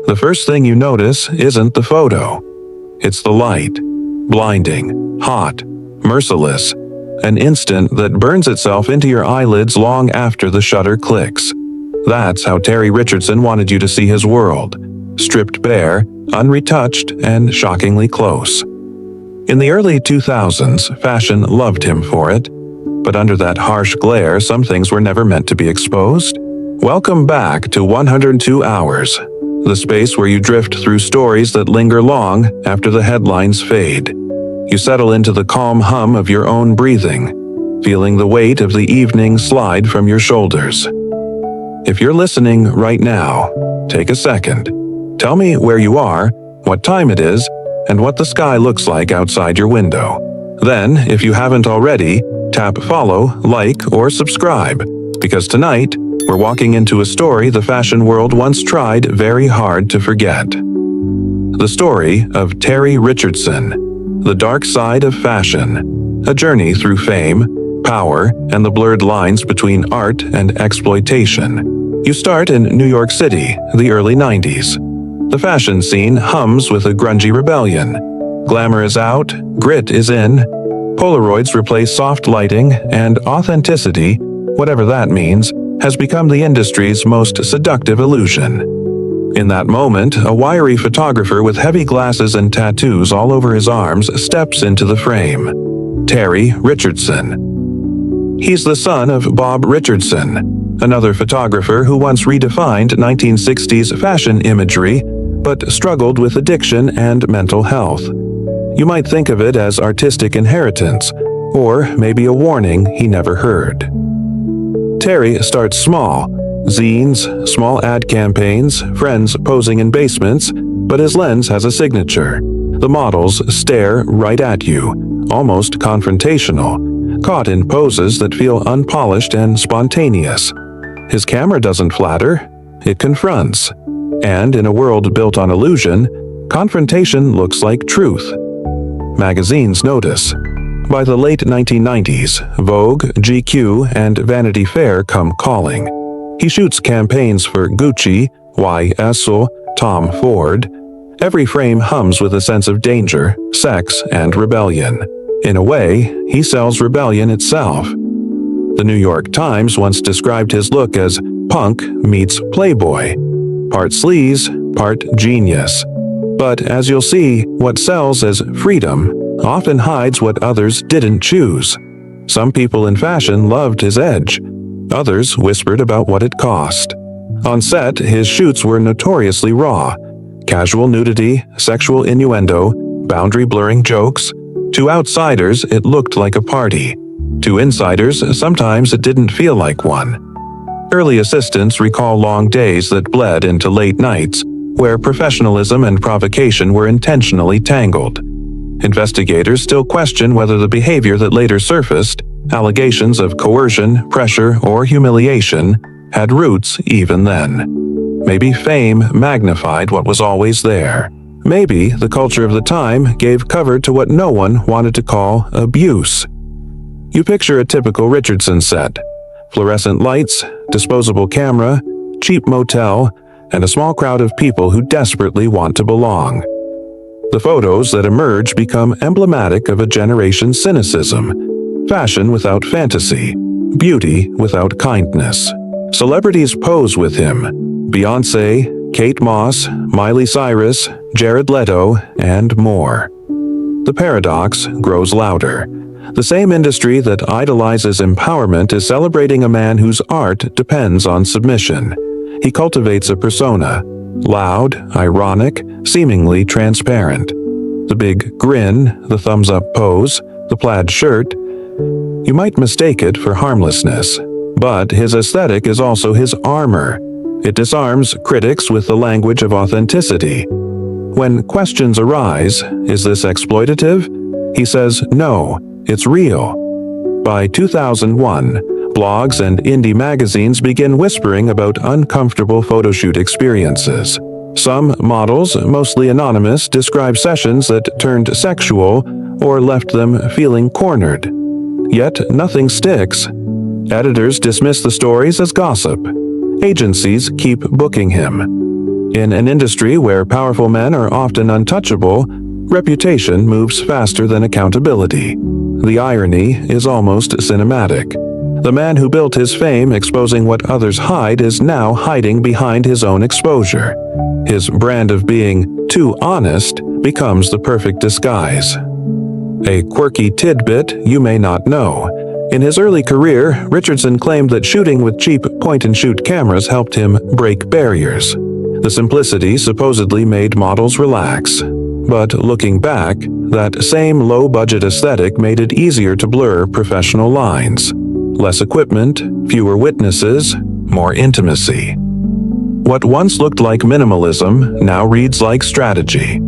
the first thing you notice isn't the photo. It's the light. Blinding, hot, merciless, an instant that burns itself into your eyelids long after the shutter clicks. That's how Terry Richardson wanted you to see his world. Stripped bare, unretouched, and shockingly close. In the early 2000s, fashion loved him for it. But under that harsh glare, some things were never meant to be exposed. Welcome back to 102 Hours, the space where you drift through stories that linger long after the headlines fade. You settle into the calm hum of your own breathing, feeling the weight of the evening slide from your shoulders. If you're listening right now, take a second. Tell me where you are, what time it is, and what the sky looks like outside your window. Then, if you haven't already, tap follow, like, or subscribe, because tonight, we're walking into a story the fashion world once tried very hard to forget. The story of Terry Richardson, the dark side of fashion, a journey through fame, power, and the blurred lines between art and exploitation. You start in New York City, the early 90s. The fashion scene hums with a grungy rebellion. Glamour is out, grit is in, Polaroids replace soft lighting, and authenticity, whatever that means, has become the industry's most seductive illusion. In that moment, a wiry photographer with heavy glasses and tattoos all over his arms steps into the frame. Terry Richardson. He's the son of Bob Richardson, another photographer who once redefined 1960s fashion imagery, but struggled with addiction and mental health. You might think of it as artistic inheritance, or maybe a warning he never heard. Terry starts small, zines, small ad campaigns, friends posing in basements, but his lens has a signature. The models stare right at you, almost confrontational, caught in poses that feel unpolished and spontaneous. His camera doesn't flatter, it confronts. And in a world built on illusion, confrontation looks like truth. Magazines notice. By the late 1990s, Vogue, GQ, and Vanity Fair come calling. He shoots campaigns for Gucci, YSL, Tom Ford. Every frame hums with a sense of danger, sex, and rebellion. In a way, he sells rebellion itself. The New York Times once described his look as punk meets playboy. Part sleaze, part genius. But as you'll see, what sells as freedom often hides what others didn't choose. Some people in fashion loved his edge. Others whispered about what it cost. On set, his shoots were notoriously raw. Casual nudity, sexual innuendo, boundary-blurring jokes. To outsiders, it looked like a party. To insiders, sometimes it didn't feel like one. Early assistants recall long days that bled into late nights, where professionalism and provocation were intentionally tangled. Investigators still question whether the behavior that later surfaced, allegations of coercion, pressure, or humiliation, had roots even then. Maybe fame magnified what was always there. Maybe the culture of the time gave cover to what no one wanted to call abuse. You picture a typical Richardson set. Fluorescent lights, disposable camera, cheap motel, and a small crowd of people who desperately want to belong. The photos that emerge become emblematic of a generation's cynicism. Fashion without fantasy. Beauty without kindness. Celebrities pose with him. Beyoncé, Kate Moss, Miley Cyrus, Jared Leto, and more. The paradox grows louder. The same industry that idolizes empowerment is celebrating a man whose art depends on submission. He cultivates a persona. Loud, ironic, seemingly transparent. The big grin, the thumbs-up pose, the plaid shirt. You might mistake it for harmlessness. But his aesthetic is also his armor. It disarms critics with the language of authenticity. When questions arise, is this exploitative? He says, no, it's real. By 2001, blogs and indie magazines begin whispering about uncomfortable photoshoot experiences. Some models, mostly anonymous, describe sessions that turned sexual or left them feeling cornered. Yet nothing sticks. Editors dismiss the stories as gossip. Agencies keep booking him. In an industry where powerful men are often untouchable, reputation moves faster than accountability. The irony is almost cinematic. The man who built his fame exposing what others hide is now hiding behind his own exposure. His brand of being too honest becomes the perfect disguise. A quirky tidbit you may not know. In his early career, Richardson claimed that shooting with cheap point-and-shoot cameras helped him break barriers. The simplicity supposedly made models relax. But looking back, that same low-budget aesthetic made it easier to blur professional lines. Less equipment, fewer witnesses, more intimacy. What once looked like minimalism now reads like strategy.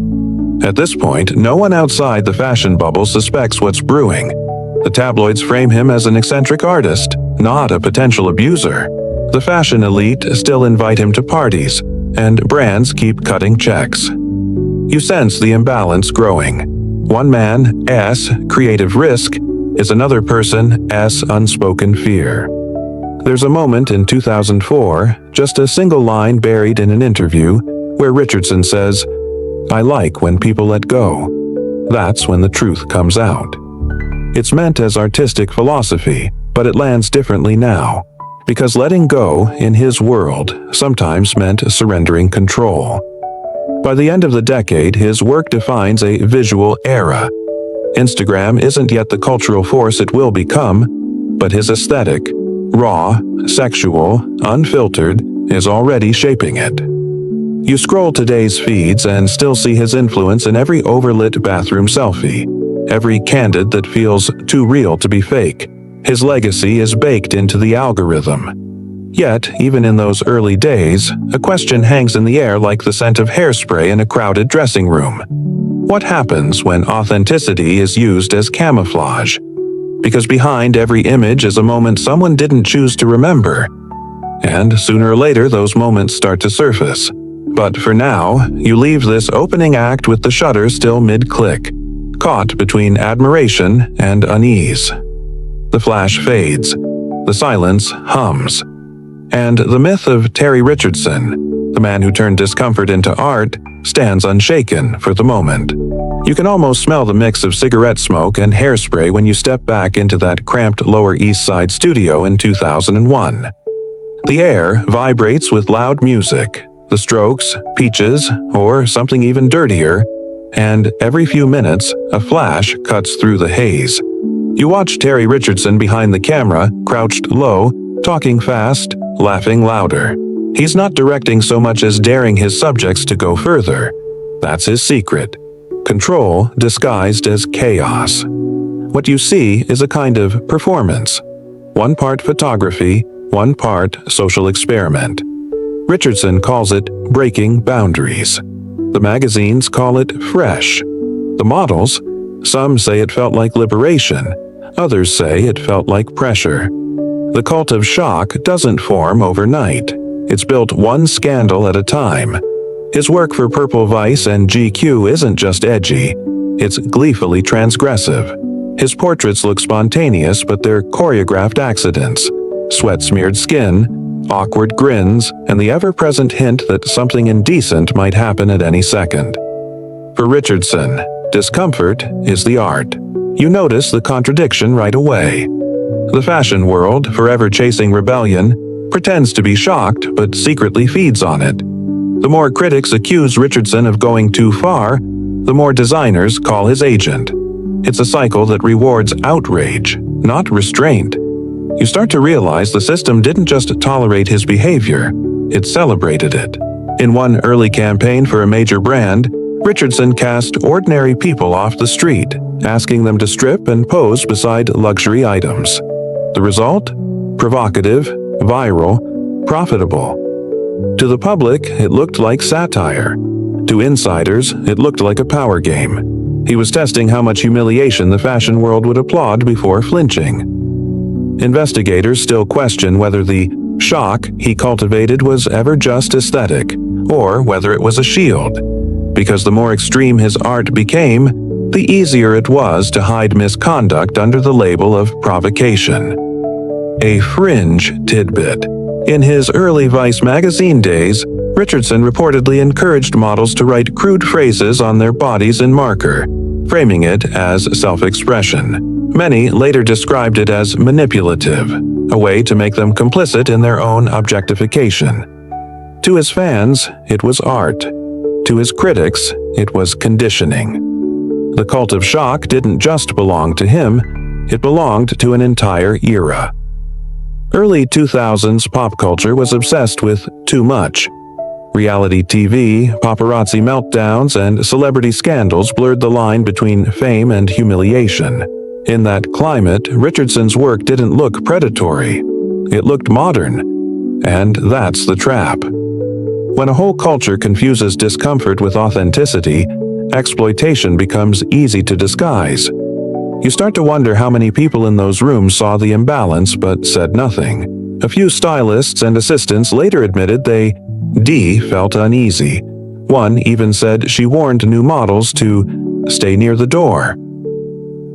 At this point, no one outside the fashion bubble suspects what's brewing. The tabloids frame him as an eccentric artist, not a potential abuser. The fashion elite still invite him to parties, and brands keep cutting checks. You sense the imbalance growing. One man's creative risk is another person's unspoken fear. There's a moment in 2004, just a single line buried in an interview, where Richardson says, "I like when people let go. That's when the truth comes out." It's meant as artistic philosophy, but it lands differently now, because letting go in his world sometimes meant surrendering control. By the end of the decade, his work defines a visual era. Instagram isn't yet the cultural force it will become, but his aesthetic, raw, sexual, unfiltered, is already shaping it. You scroll today's feeds and still see his influence in every overlit bathroom selfie, every candid that feels too real to be fake. His legacy is baked into the algorithm. Yet, even in those early days, a question hangs in the air like the scent of hairspray in a crowded dressing room. What happens when authenticity is used as camouflage? Because behind every image is a moment someone didn't choose to remember. And sooner or later, those moments start to surface. But for now, you leave this opening act with the shutter still mid-click, caught between admiration and unease. The flash fades. The silence hums. And the myth of Terry Richardson, the man who turned discomfort into art, stands unshaken for the moment. You can almost smell the mix of cigarette smoke and hairspray when you step back into that cramped Lower East Side studio in 2001. The air vibrates with loud music, the Strokes, Peaches, or something even dirtier, and every few minutes, a flash cuts through the haze. You watch Terry Richardson behind the camera, crouched low, talking fast, laughing louder. He's not directing so much as daring his subjects to go further. That's his secret. Control disguised as chaos. What you see is a kind of performance. One part photography, one part social experiment. Richardson calls it breaking boundaries. The magazines call it fresh. The models, some say it felt like liberation, others say it felt like pressure. The cult of shock doesn't form overnight. It's built one scandal at a time. His work for Purple Vice and GQ isn't just edgy, it's gleefully transgressive. His portraits look spontaneous, but they're choreographed accidents. Sweat-smeared skin, awkward grins, and the ever-present hint that something indecent might happen at any second. For Richardson, discomfort is the art. You notice the contradiction right away. The fashion world, forever chasing rebellion, pretends to be shocked but secretly feeds on it. The more critics accuse Richardson of going too far, the more designers call his agent. It's a cycle that rewards outrage, not restraint. You start to realize the system didn't just tolerate his behavior, it celebrated it. In one early campaign for a major brand, Richardson cast ordinary people off the street, asking them to strip and pose beside luxury items. The result? Provocative, viral, profitable. To the public, it looked like satire. To insiders, it looked like a power game. He was testing how much humiliation the fashion world would applaud before flinching. Investigators still question whether the shock he cultivated was ever just aesthetic, or whether it was a shield. Because the more extreme his art became, the easier it was to hide misconduct under the label of provocation. A fringe tidbit. In his early Vice magazine days, Richardson reportedly encouraged models to write crude phrases on their bodies in marker, framing it as self-expression. Many later described it as manipulative, a way to make them complicit in their own objectification. To his fans, it was art. To his critics, it was conditioning. The cult of shock didn't just belong to him, it belonged to an entire era. Early 2000s pop culture was obsessed with too much. Reality TV, paparazzi meltdowns, and celebrity scandals blurred the line between fame and humiliation. In that climate, Richardson's work didn't look predatory. It looked modern. And that's the trap. When a whole culture confuses discomfort with authenticity, exploitation becomes easy to disguise. You start to wonder how many people in those rooms saw the imbalance but said nothing. A few stylists and assistants later admitted they felt uneasy. One even said she warned new models to stay near the door.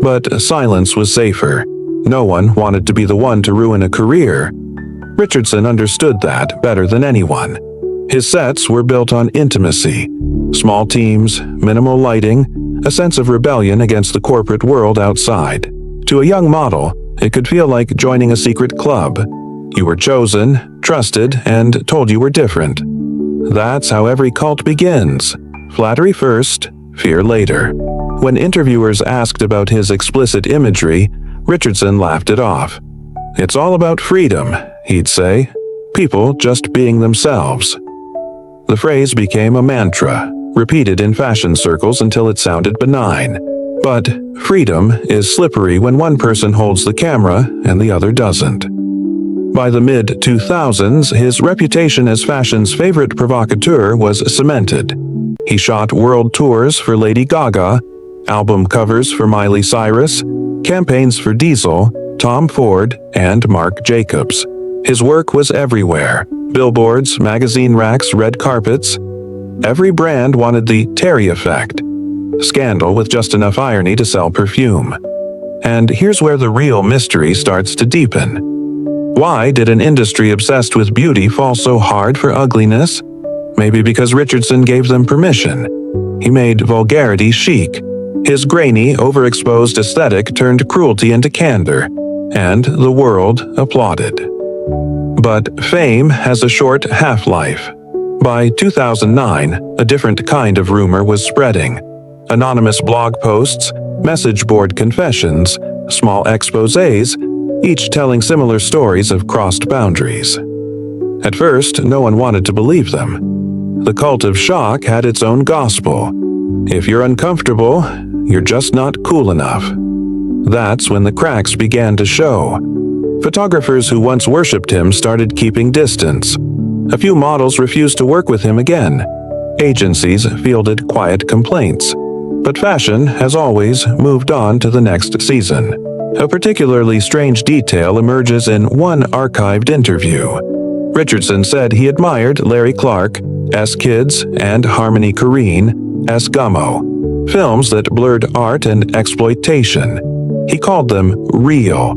But silence was safer. No one wanted to be the one to ruin a career. Richardson understood that better than anyone. His sets were built on intimacy, small teams, minimal lighting, a sense of rebellion against the corporate world outside. To a young model, it could feel like joining a secret club. You were chosen, trusted, and told you were different. That's how every cult begins. Flattery first, fear later. When interviewers asked about his explicit imagery, Richardson laughed it off. "It's all about freedom," he'd say. "People just being themselves." The phrase became a mantra, repeated in fashion circles until it sounded benign. But freedom is slippery when one person holds the camera and the other doesn't. By the mid-2000s, his reputation as fashion's favorite provocateur was cemented. He shot world tours for Lady Gaga, album covers for Miley Cyrus, campaigns for Diesel, Tom Ford, and Marc Jacobs. His work was everywhere. Billboards, magazine racks, red carpets. Every brand wanted the Terry effect. Scandal with just enough irony to sell perfume. And here's where the real mystery starts to deepen. Why did an industry obsessed with beauty fall so hard for ugliness? Maybe because Richardson gave them permission. He made vulgarity chic. His grainy, overexposed aesthetic turned cruelty into candor, and the world applauded. But fame has a short half-life. By 2009, a different kind of rumor was spreading. Anonymous blog posts, message board confessions, small exposés, each telling similar stories of crossed boundaries. At first, no one wanted to believe them. The cult of shock had its own gospel. If you're uncomfortable, you're just not cool enough. That's when the cracks began to show. Photographers who once worshipped him started keeping distance. A few models refused to work with him again. Agencies fielded quiet complaints. But fashion has always moved on to the next season. A particularly strange detail emerges in one archived interview. Richardson said he admired Larry Clark, S. Kids, and Harmony Korine, S. Gummo, films that blurred art and exploitation. He called them real.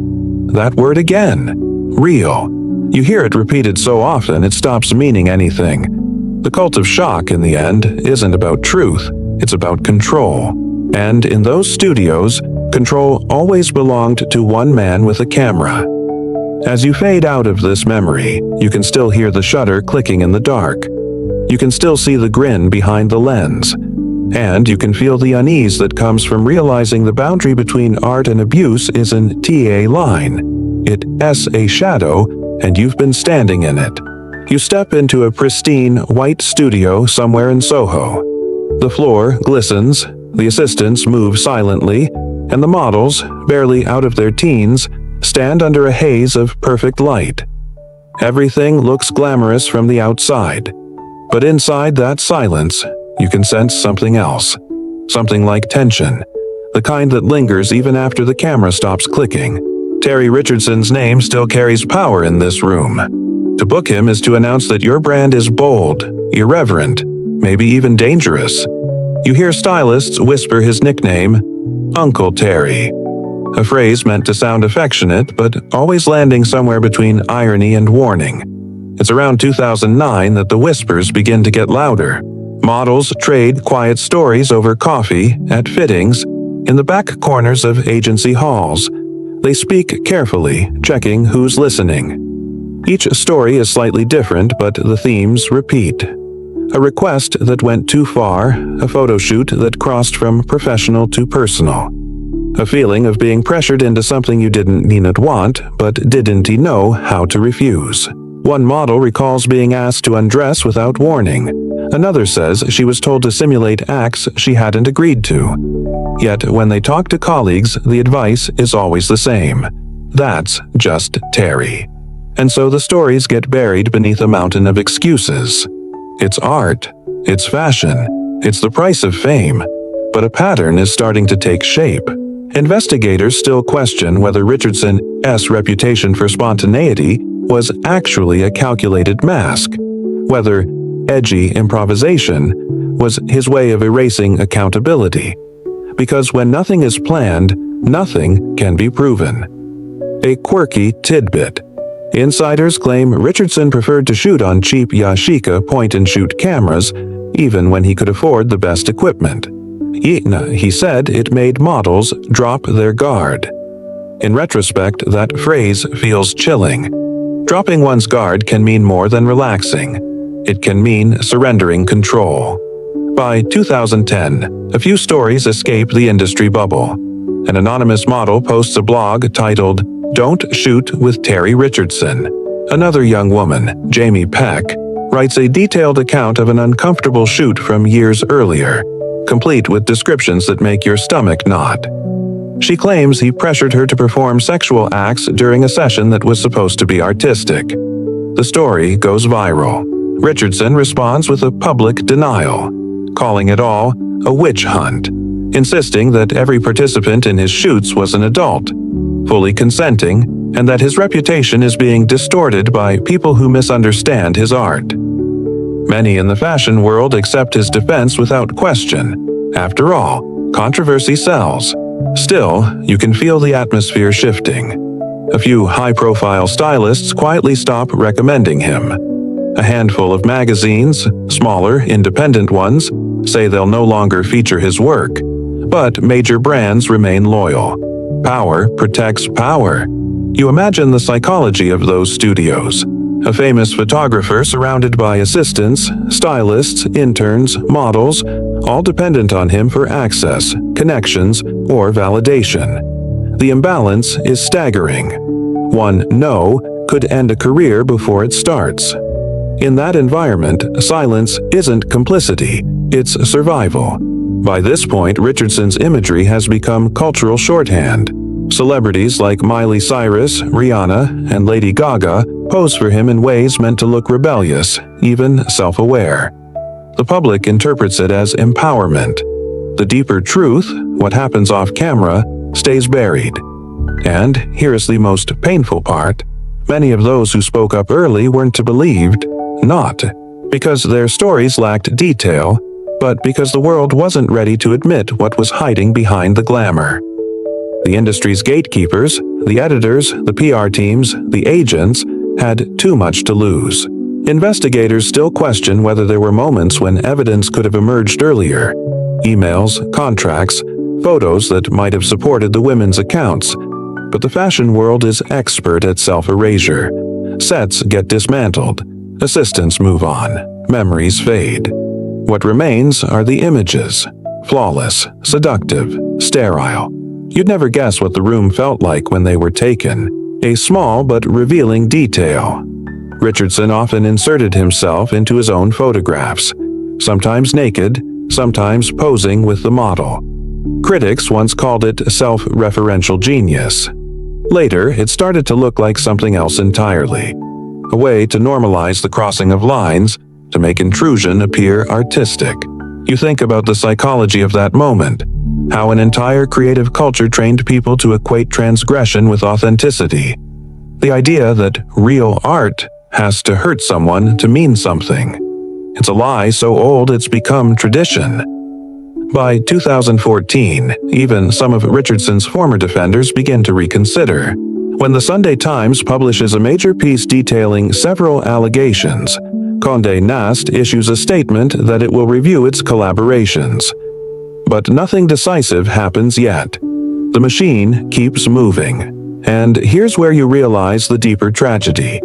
That word again, real. You hear it repeated so often it stops meaning anything. The cult of shock, in the end, isn't about truth, it's about control. And in those studios, control always belonged to one man with a camera. As you fade out of this memory, you can still hear the shutter clicking in the dark. You can still see the grin behind the lens. And you can feel the unease that comes from realizing the boundary between art and abuse isn't a line. It's a shadow, and you've been standing in it. You step into a pristine, white studio somewhere in Soho. The floor glistens, the assistants move silently, and the models, barely out of their teens, stand under a haze of perfect light. Everything looks glamorous from the outside. But inside that silence, you can sense something else. Something like tension. The kind that lingers even after the camera stops clicking. Terry Richardson's name still carries power in this room. To book him is to announce that your brand is bold, irreverent, maybe even dangerous. You hear stylists whisper his nickname, Uncle Terry. A phrase meant to sound affectionate, but always landing somewhere between irony and warning. It's around 2009 that the whispers begin to get louder. Models trade quiet stories over coffee, at fittings, in the back corners of agency halls. They speak carefully, checking who's listening. Each story is slightly different, but the themes repeat. A request that went too far, a photo shoot that crossed from professional to personal. A feeling of being pressured into something you didn't need not want, but didn't know how to refuse. One model recalls being asked to undress without warning. Another says she was told to simulate acts she hadn't agreed to. Yet when they talk to colleagues, the advice is always the same. That's just Terry. And so the stories get buried beneath a mountain of excuses. It's art, it's fashion, it's the price of fame, but a pattern is starting to take shape. Investigators still question whether Richardson's reputation for spontaneity was actually a calculated mask, whether edgy improvisation was his way of erasing accountability. Because when nothing is planned, nothing can be proven. A quirky tidbit. Insiders claim Richardson preferred to shoot on cheap Yashica point-and-shoot cameras, even when he could afford the best equipment. He said it made models drop their guard. In retrospect, that phrase feels chilling. Dropping one's guard can mean more than relaxing. It can mean surrendering control. By 2010, a few stories escape the industry bubble. An anonymous model posts a blog titled, "Don't Shoot with Terry Richardson." Another young woman, Jamie Peck, writes a detailed account of an uncomfortable shoot from years earlier, complete with descriptions that make your stomach knot. She claims he pressured her to perform sexual acts during a session that was supposed to be artistic. The story goes viral. Richardson responds with a public denial, calling it all a witch hunt, insisting that every participant in his shoots was an adult, fully consenting, and that his reputation is being distorted by people who misunderstand his art. Many in the fashion world accept his defense without question. After all, controversy sells. Still, you can feel the atmosphere shifting. A few high-profile stylists quietly stop recommending him. A handful of magazines, smaller, independent ones, say they'll no longer feature his work. But major brands remain loyal. Power protects power. You imagine the psychology of those studios. A famous photographer surrounded by assistants, stylists, interns, models, all dependent on him for access, connections, or validation. The imbalance is staggering. One no could end a career before it starts. In that environment, silence isn't complicity, it's survival. By this point, Richardson's imagery has become cultural shorthand. Celebrities like Miley Cyrus, Rihanna, and Lady Gaga pose for him in ways meant to look rebellious, even self-aware. The public interprets it as empowerment. The deeper truth, what happens off camera, stays buried. And here is the most painful part. Many of those who spoke up early weren't believed, not because their stories lacked detail, but because the world wasn't ready to admit what was hiding behind the glamour. The industry's gatekeepers, the editors, the PR teams, the agents, had too much to lose. Investigators still question whether there were moments when evidence could have emerged earlier. Emails, contracts, photos that might have supported the women's accounts. But the fashion world is expert at self-erasure. Sets get dismantled. Assistants move on. Memories fade. What remains are the images. Flawless, seductive, sterile. You'd never guess what the room felt like when they were taken. A small but revealing detail. Richardson often inserted himself into his own photographs, sometimes naked, sometimes posing with the model. Critics once called it self-referential genius. Later, it started to look like something else entirely. A way to normalize the crossing of lines, to make intrusion appear artistic. You think about the psychology of that moment, how an entire creative culture trained people to equate transgression with authenticity. The idea that real art has to hurt someone to mean something. It's a lie so old it's become tradition. By 2014, even some of Richardson's former defenders begin to reconsider. When the Sunday Times publishes a major piece detailing several allegations, Condé Nast issues a statement that it will review its collaborations. But nothing decisive happens yet. The machine keeps moving. And here's where you realize the deeper tragedy.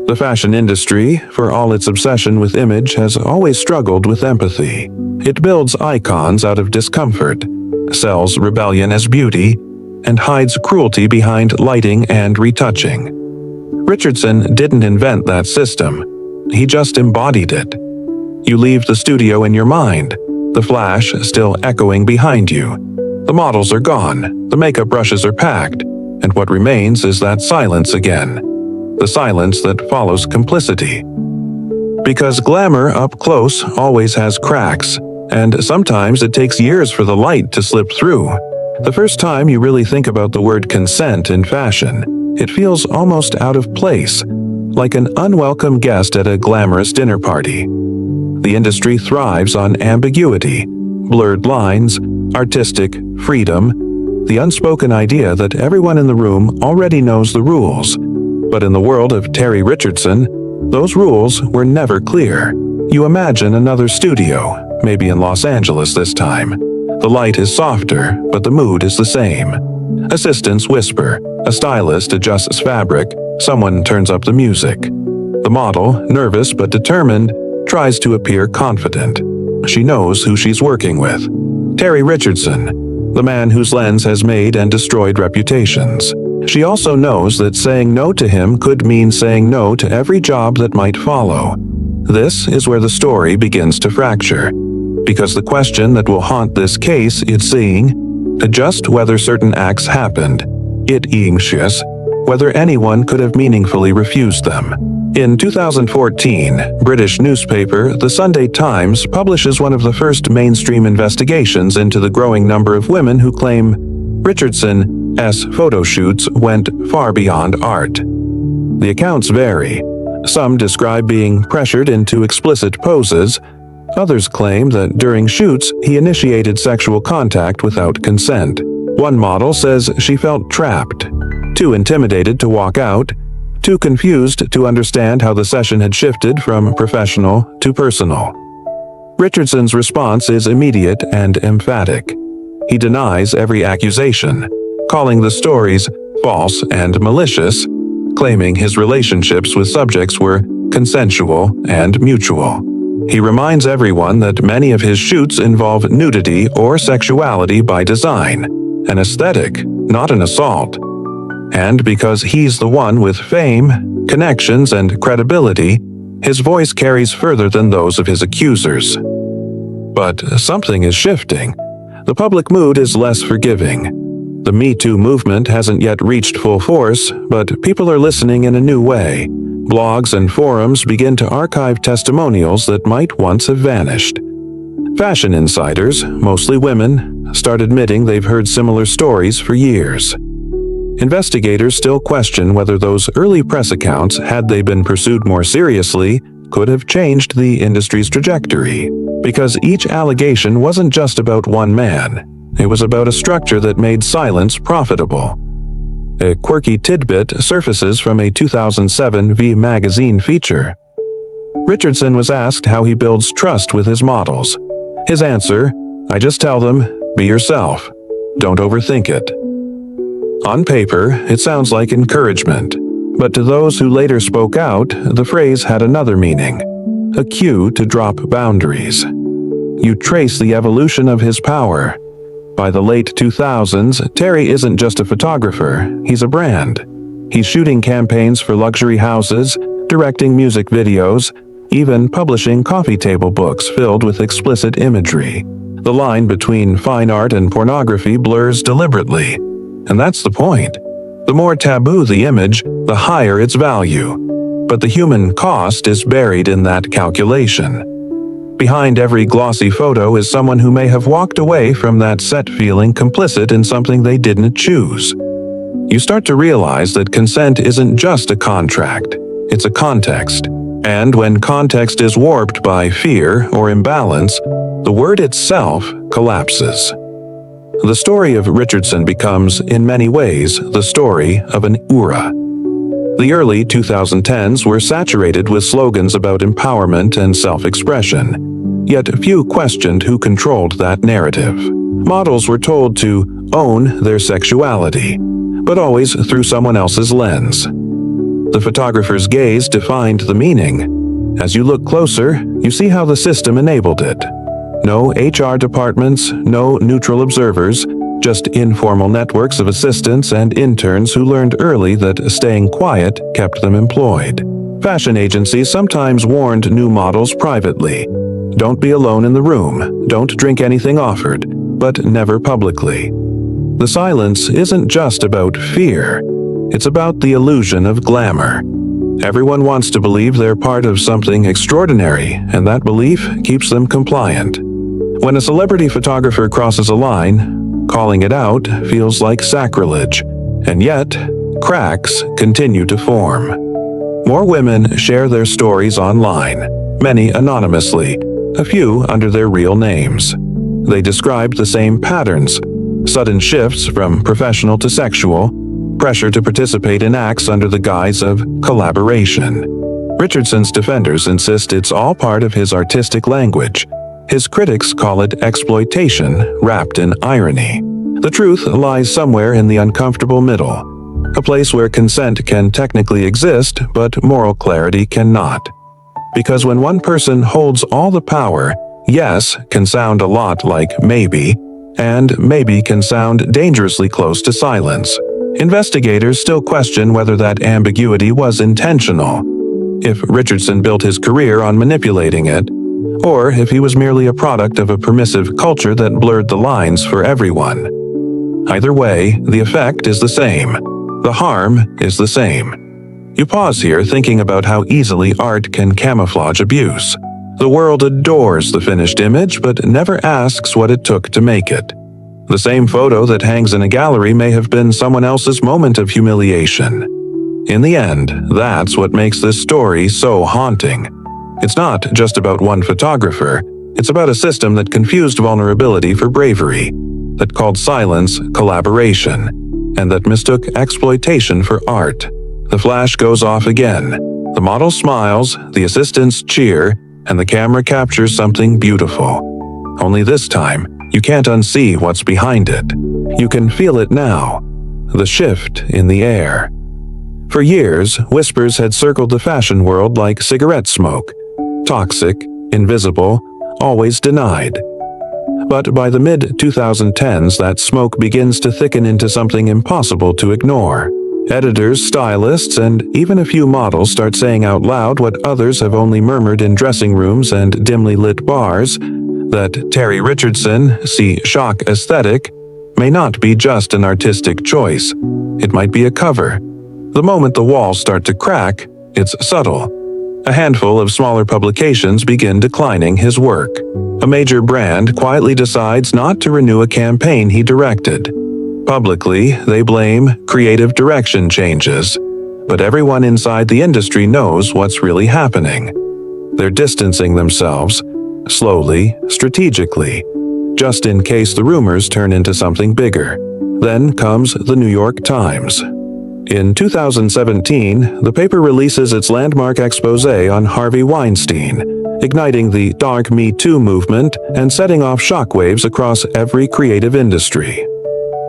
The fashion industry, for all its obsession with image, has always struggled with empathy. It builds icons out of discomfort, sells rebellion as beauty, and hides cruelty behind lighting and retouching. Richardson didn't invent that system. He just embodied it. You leave the studio in your mind, the flash still echoing behind you. The models are gone, the makeup brushes are packed, and what remains is that silence again. The silence that follows complicity. Because glamour up close always has cracks, and sometimes it takes years for the light to slip through. The first time you really think about the word consent in fashion, it feels almost out of place, like an unwelcome guest at a glamorous dinner party. The industry thrives on ambiguity, blurred lines, artistic freedom, the unspoken idea that everyone in the room already knows the rules. But in the world of Terry Richardson, those rules were never clear. You imagine another studio, maybe in Los Angeles this time. The light is softer, but the mood is the same. Assistants whisper, a stylist adjusts fabric, someone turns up the music. The model, nervous but determined, tries to appear confident. She knows who she's working with. Terry Richardson, the man whose lens has made and destroyed reputations. She also knows that saying no to him could mean saying no to every job that might follow. This is where the story begins to fracture. Because the question that will haunt this case is seeing, just whether certain acts happened, whether anyone could have meaningfully refused them. In 2014, British newspaper The Sunday Times publishes one of the first mainstream investigations into the growing number of women who claim Richardson's photo shoots went far beyond art. The accounts vary. Some describe being pressured into explicit poses. Others claim that during shoots he initiated sexual contact without consent. One model says she felt trapped, too intimidated to walk out, too confused to understand how the session had shifted from professional to personal. Richardson's response is immediate and emphatic. He denies every accusation, calling the stories false and malicious, claiming his relationships with subjects were consensual and mutual. He reminds everyone that many of his shoots involve nudity or sexuality by design, an aesthetic, not an assault. And because he's the one with fame, connections, and credibility, his voice carries further than those of his accusers. But something is shifting. The public mood is less forgiving. The Me Too movement hasn't yet reached full force, but people are listening in a new way. Blogs and forums begin to archive testimonials that might once have vanished. Fashion insiders, mostly women, start admitting they've heard similar stories for years. Investigators still question whether those early press accounts, had they been pursued more seriously, could have changed the industry's trajectory. Because each allegation wasn't just about one man. It was about a structure that made silence profitable. A quirky tidbit surfaces from a 2007 V magazine feature. Richardson was asked how he builds trust with his models. His answer, "I just tell them, be yourself. Don't overthink it." On paper, it sounds like encouragement, but to those who later spoke out, the phrase had another meaning, a cue to drop boundaries. You trace the evolution of his power. By the late 2000s, Terry isn't just a photographer, he's a brand. He's shooting campaigns for luxury houses, directing music videos, even publishing coffee table books filled with explicit imagery. The line between fine art and pornography blurs deliberately. And that's the point. The more taboo the image, the higher its value. But the human cost is buried in that calculation. Behind every glossy photo is someone who may have walked away from that set feeling complicit in something they didn't choose. You start to realize that consent isn't just a contract, it's a context. And when context is warped by fear or imbalance, the word itself collapses. The story of Richardson becomes, in many ways, the story of an era. The early 2010s were saturated with slogans about empowerment and self-expression, yet few questioned who controlled that narrative. Models were told to own their sexuality, but always through someone else's lens. The photographer's gaze defined the meaning. As you look closer, you see how the system enabled it. No HR departments, no neutral observers, just informal networks of assistants and interns who learned early that staying quiet kept them employed. Fashion agencies sometimes warned new models privately. Don't be alone in the room, don't drink anything offered, but never publicly. The silence isn't just about fear, it's about the illusion of glamour. Everyone wants to believe they're part of something extraordinary, and that belief keeps them compliant. When a celebrity photographer crosses a line, calling it out feels like sacrilege, and yet, cracks continue to form. More women share their stories online, many anonymously, a few under their real names. They describe the same patterns: sudden shifts from professional to sexual, pressure to participate in acts under the guise of collaboration. Richardson's defenders insist it's all part of his artistic language. His critics call it exploitation wrapped in irony. The truth lies somewhere in the uncomfortable middle, a place where consent can technically exist, but moral clarity cannot. Because when one person holds all the power, yes can sound a lot like maybe, and maybe can sound dangerously close to silence. Investigators still question whether that ambiguity was intentional, if Richardson built his career on manipulating it, or if he was merely a product of a permissive culture that blurred the lines for everyone. Either way, the effect is the same. The harm is the same. You pause here thinking about how easily art can camouflage abuse. The world adores the finished image, but never asks what it took to make it. The same photo that hangs in a gallery may have been someone else's moment of humiliation. In the end, that's what makes this story so haunting. It's not just about one photographer, it's about a system that confused vulnerability for bravery, that called silence collaboration, and that mistook exploitation for art. The flash goes off again. The model smiles, the assistants cheer, and the camera captures something beautiful. Only this time, you can't unsee what's behind it. You can feel it now, the shift in the air. For years, whispers had circled the fashion world like cigarette smoke. Toxic, invisible, always denied. But by the mid-2010s, that smoke begins to thicken into something impossible to ignore. Editors, stylists, and even a few models start saying out loud what others have only murmured in dressing rooms and dimly lit bars, that Terry Richardson, see shock aesthetic, may not be just an artistic choice. It might be a cover. The moment the walls start to crack, it's subtle. A handful of smaller publications begin declining his work. A major brand quietly decides not to renew a campaign he directed. Publicly, they blame creative direction changes, but everyone inside the industry knows what's really happening. They're distancing themselves, slowly, strategically, just in case the rumors turn into something bigger. Then comes the New York Times. In 2017, the paper releases its landmark exposé on Harvey Weinstein, igniting the dark Me Too movement and setting off shockwaves across every creative industry.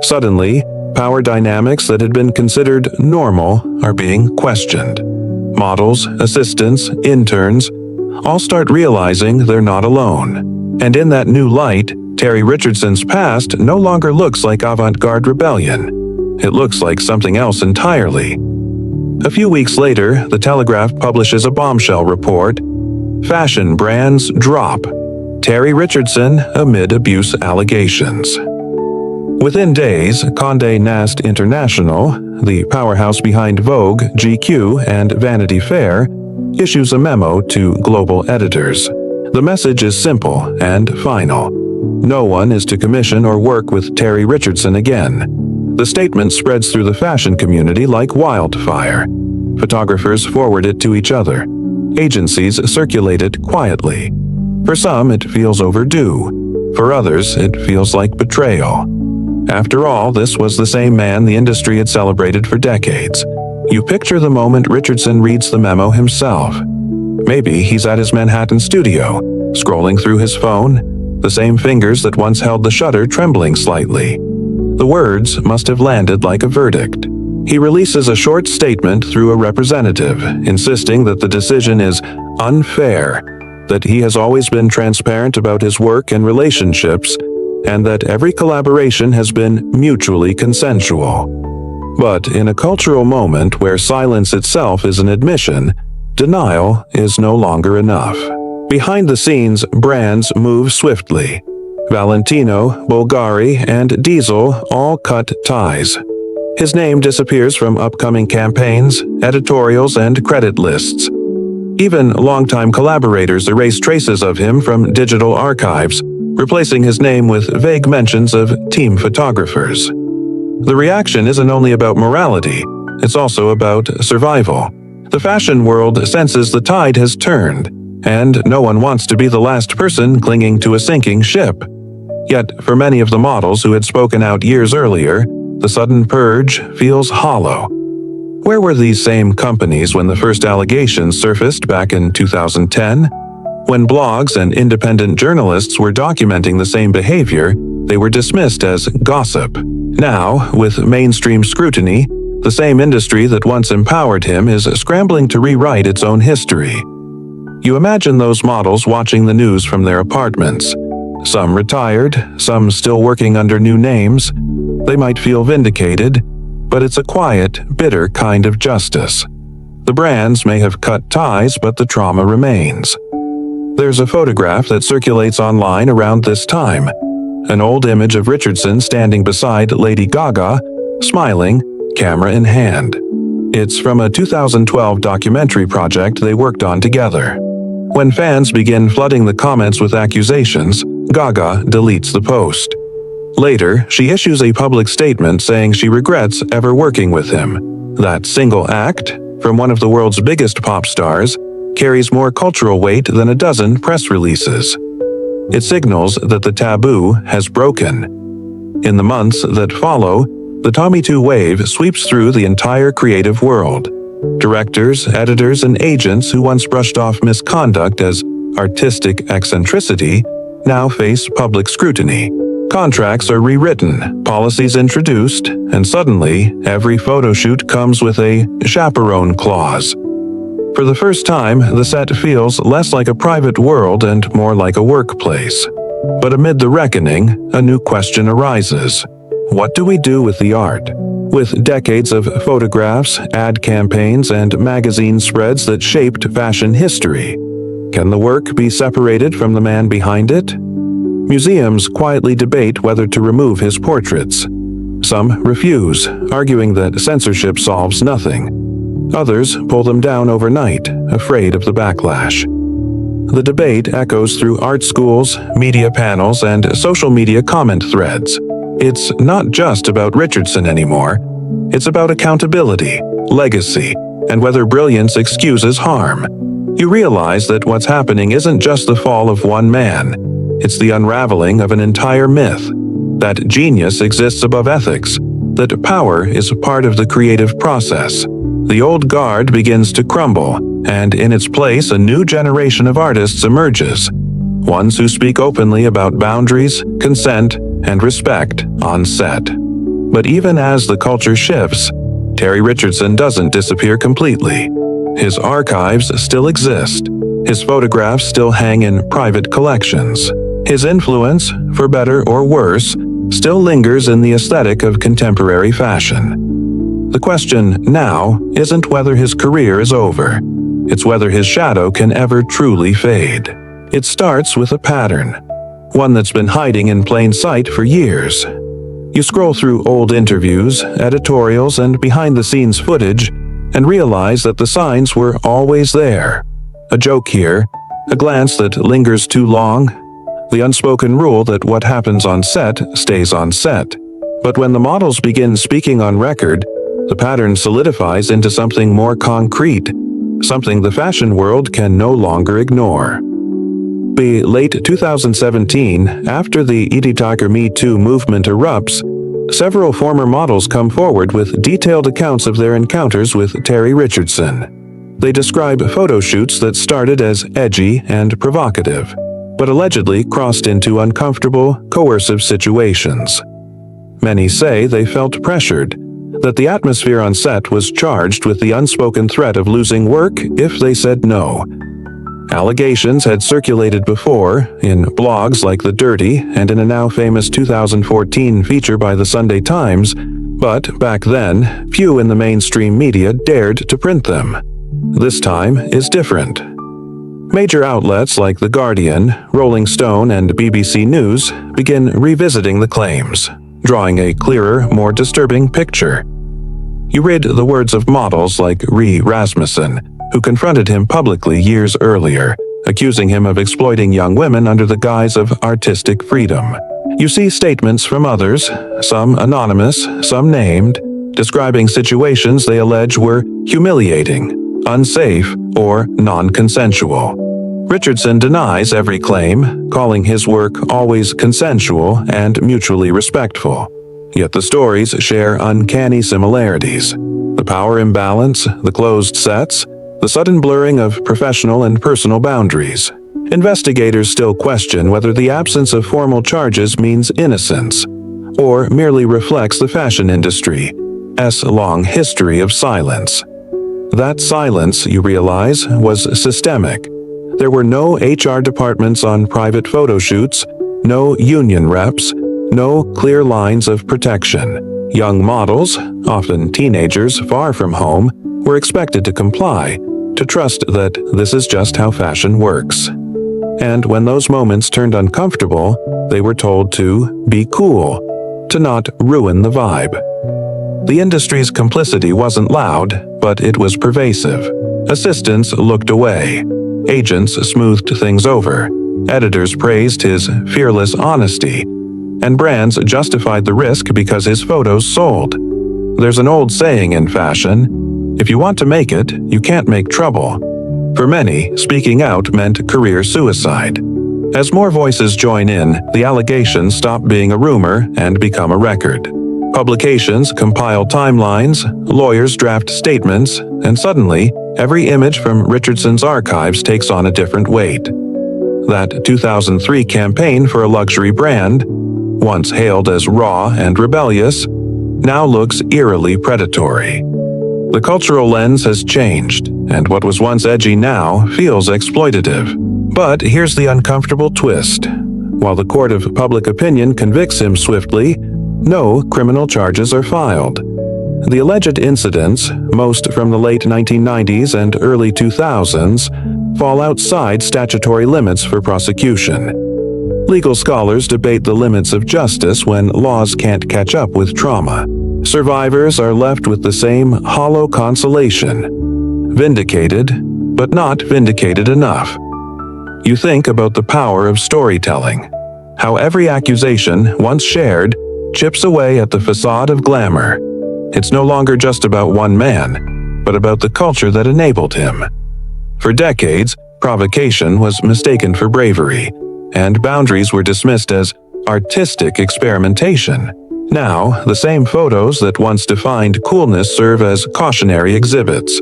Suddenly, power dynamics that had been considered normal are being questioned. Models, assistants, interns, all start realizing they're not alone. And in that new light, Terry Richardson's past no longer looks like avant-garde rebellion. It looks like something else entirely. A few weeks later, The Telegraph publishes a bombshell report: Fashion brands drop. Terry Richardson amid abuse allegations. Within days, Condé Nast International, the powerhouse behind Vogue, GQ, and Vanity Fair, issues a memo to global editors. The message is simple and final. No one is to commission or work with Terry Richardson again. The statement spreads through the fashion community like wildfire. Photographers forward it to each other. Agencies circulate it quietly. For some, it feels overdue. For others, it feels like betrayal. After all, this was the same man the industry had celebrated for decades. You picture the moment Richardson reads the memo himself. Maybe he's at his Manhattan studio, scrolling through his phone, the same fingers that once held the shutter trembling slightly. The words must have landed like a verdict. He releases a short statement through a representative, insisting that the decision is unfair, that he has always been transparent about his work and relationships, and that every collaboration has been mutually consensual. But in a cultural moment where silence itself is an admission, denial is no longer enough. Behind the scenes, brands move swiftly. Valentino, Bulgari, and Diesel all cut ties. His name disappears from upcoming campaigns, editorials, and credit lists. Even longtime collaborators erase traces of him from digital archives, replacing his name with vague mentions of team photographers. The reaction isn't only about morality, it's also about survival. The fashion world senses the tide has turned, and no one wants to be the last person clinging to a sinking ship. Yet, for many of the models who had spoken out years earlier, the sudden purge feels hollow. Where were these same companies when the first allegations surfaced back in 2010? When blogs and independent journalists were documenting the same behavior, they were dismissed as gossip. Now, with mainstream scrutiny, the same industry that once empowered him is scrambling to rewrite its own history. You imagine those models watching the news from their apartments. Some retired, some still working under new names. They might feel vindicated, but it's a quiet, bitter kind of justice. The brands may have cut ties, but the trauma remains. There's a photograph that circulates online around this time. An old image of Richardson standing beside Lady Gaga, smiling, camera in hand. It's from a 2012 documentary project they worked on together. When fans begin flooding the comments with accusations, Gaga deletes the post. Later, she issues a public statement saying she regrets ever working with him. That single act, from one of the world's biggest pop stars, carries more cultural weight than a dozen press releases. It signals that the taboo has broken. In the months that follow, the Tommy 2 wave sweeps through the entire creative world. Directors, editors, and agents who once brushed off misconduct as artistic eccentricity now face public scrutiny. Contracts are rewritten, policies introduced, and suddenly, every photo shoot comes with a chaperone clause. For the first time, the set feels less like a private world and more like a workplace. But amid the reckoning, a new question arises. What do we do with the art? With decades of photographs, ad campaigns, and magazine spreads that shaped fashion history, can the work be separated from the man behind it? Museums quietly debate whether to remove his portraits. Some refuse, arguing that censorship solves nothing. Others pull them down overnight, afraid of the backlash. The debate echoes through art schools, media panels, and social media comment threads. It's not just about Richardson anymore. It's about accountability, legacy, and whether brilliance excuses harm. You realize that what's happening isn't just the fall of one man. It's the unraveling of an entire myth. That genius exists above ethics. That power is part of the creative process. The old guard begins to crumble, and in its place a new generation of artists emerges. Ones who speak openly about boundaries, consent, and respect on set. But even as the culture shifts, Terry Richardson doesn't disappear completely. His archives still exist. His photographs still hang in private collections. His influence, for better or worse, still lingers in the aesthetic of contemporary fashion. The question now isn't whether his career is over. It's whether his shadow can ever truly fade. It starts with a pattern, one that's been hiding in plain sight for years. You scroll through old interviews, editorials, and behind-the-scenes footage, and realize that the signs were always there. A joke here, a glance that lingers too long, the unspoken rule that what happens on set stays on set. But when the models begin speaking on record, the pattern solidifies into something more concrete, something the fashion world can no longer ignore. By late 2017, after the Tiger Me Too movement erupts, Several former models come forward with detailed accounts of their encounters with Terry Richardson. They describe photo shoots that started as edgy and provocative, but allegedly crossed into uncomfortable, coercive situations. Many say they felt pressured, that the atmosphere on set was charged with the unspoken threat of losing work if they said no. Allegations had circulated before, in blogs like The Dirty and in a now famous 2014 feature by the Sunday Times, but back then, few in the mainstream media dared to print them. This time is different. Major outlets like The Guardian, Rolling Stone, and BBC News begin revisiting the claims, drawing a clearer, more disturbing picture. You read the words of models like Ree Rasmussen, who confronted him publicly years earlier, accusing him of exploiting young women under the guise of artistic freedom. You see statements from others, some anonymous, some named, describing situations they allege were humiliating, unsafe, or non-consensual. Richardson denies every claim, calling his work always consensual and mutually respectful. Yet the stories share uncanny similarities. The power imbalance, the closed sets, the sudden blurring of professional and personal boundaries. Investigators still question whether the absence of formal charges means innocence, or merely reflects the fashion industry's long history of silence. That silence, you realize, was systemic. There were no HR departments on private photo shoots, no union reps, no clear lines of protection. Young models, often teenagers far from home, were expected to comply, to trust that this is just how fashion works. And when those moments turned uncomfortable, they were told to be cool, to not ruin the vibe. The industry's complicity wasn't loud, but it was pervasive. Assistants looked away. Agents smoothed things over. Editors praised his fearless honesty. And brands justified the risk because his photos sold. There's an old saying in fashion, if you want to make it, you can't make trouble. For many, speaking out meant career suicide. As more voices join in, the allegations stop being a rumor and become a record. Publications compile timelines, lawyers draft statements, and suddenly, every image from Richardson's archives takes on a different weight. That 2003 campaign for a luxury brand, once hailed as raw and rebellious, now looks eerily predatory. The cultural lens has changed, and what was once edgy now feels exploitative. But here's the uncomfortable twist. While the court of public opinion convicts him swiftly, no criminal charges are filed. The alleged incidents, most from the late 1990s and early 2000s, fall outside statutory limits for prosecution. Legal scholars debate the limits of justice when laws can't catch up with trauma. Survivors are left with the same hollow consolation. Vindicated, but not vindicated enough. You think about the power of storytelling. How every accusation, once shared, chips away at the facade of glamour. It's no longer just about one man, but about the culture that enabled him. For decades, provocation was mistaken for bravery, and boundaries were dismissed as artistic experimentation. Now, the same photos that once defined coolness serve as cautionary exhibits.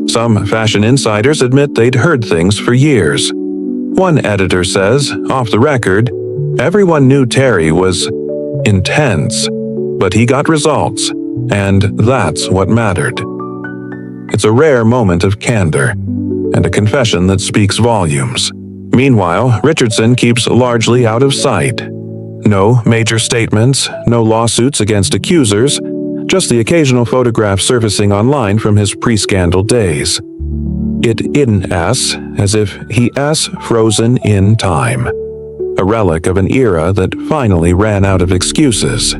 Some fashion insiders admit they'd heard things for years. One editor says, off the record, everyone knew Terry was intense, but he got results, and that's what mattered. It's a rare moment of candor, and a confession that speaks volumes. Meanwhile, Richardson keeps largely out of sight. No major statements, no lawsuits against accusers, just the occasional photograph surfacing online from his pre-scandal days. It in S, as if he S frozen in time. A relic of an era that finally ran out of excuses.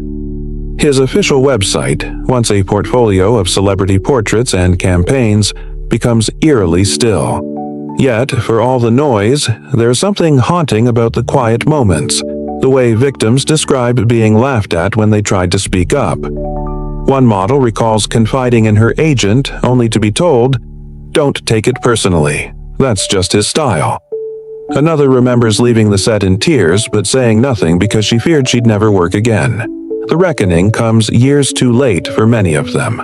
His official website, once a portfolio of celebrity portraits and campaigns, becomes eerily still. Yet, for all the noise, there's something haunting about the quiet moments, the way victims describe being laughed at when they tried to speak up. One model recalls confiding in her agent only to be told, "Don't take it personally. That's just his style." Another remembers leaving the set in tears but saying nothing because she feared she'd never work again. The reckoning comes years too late for many of them.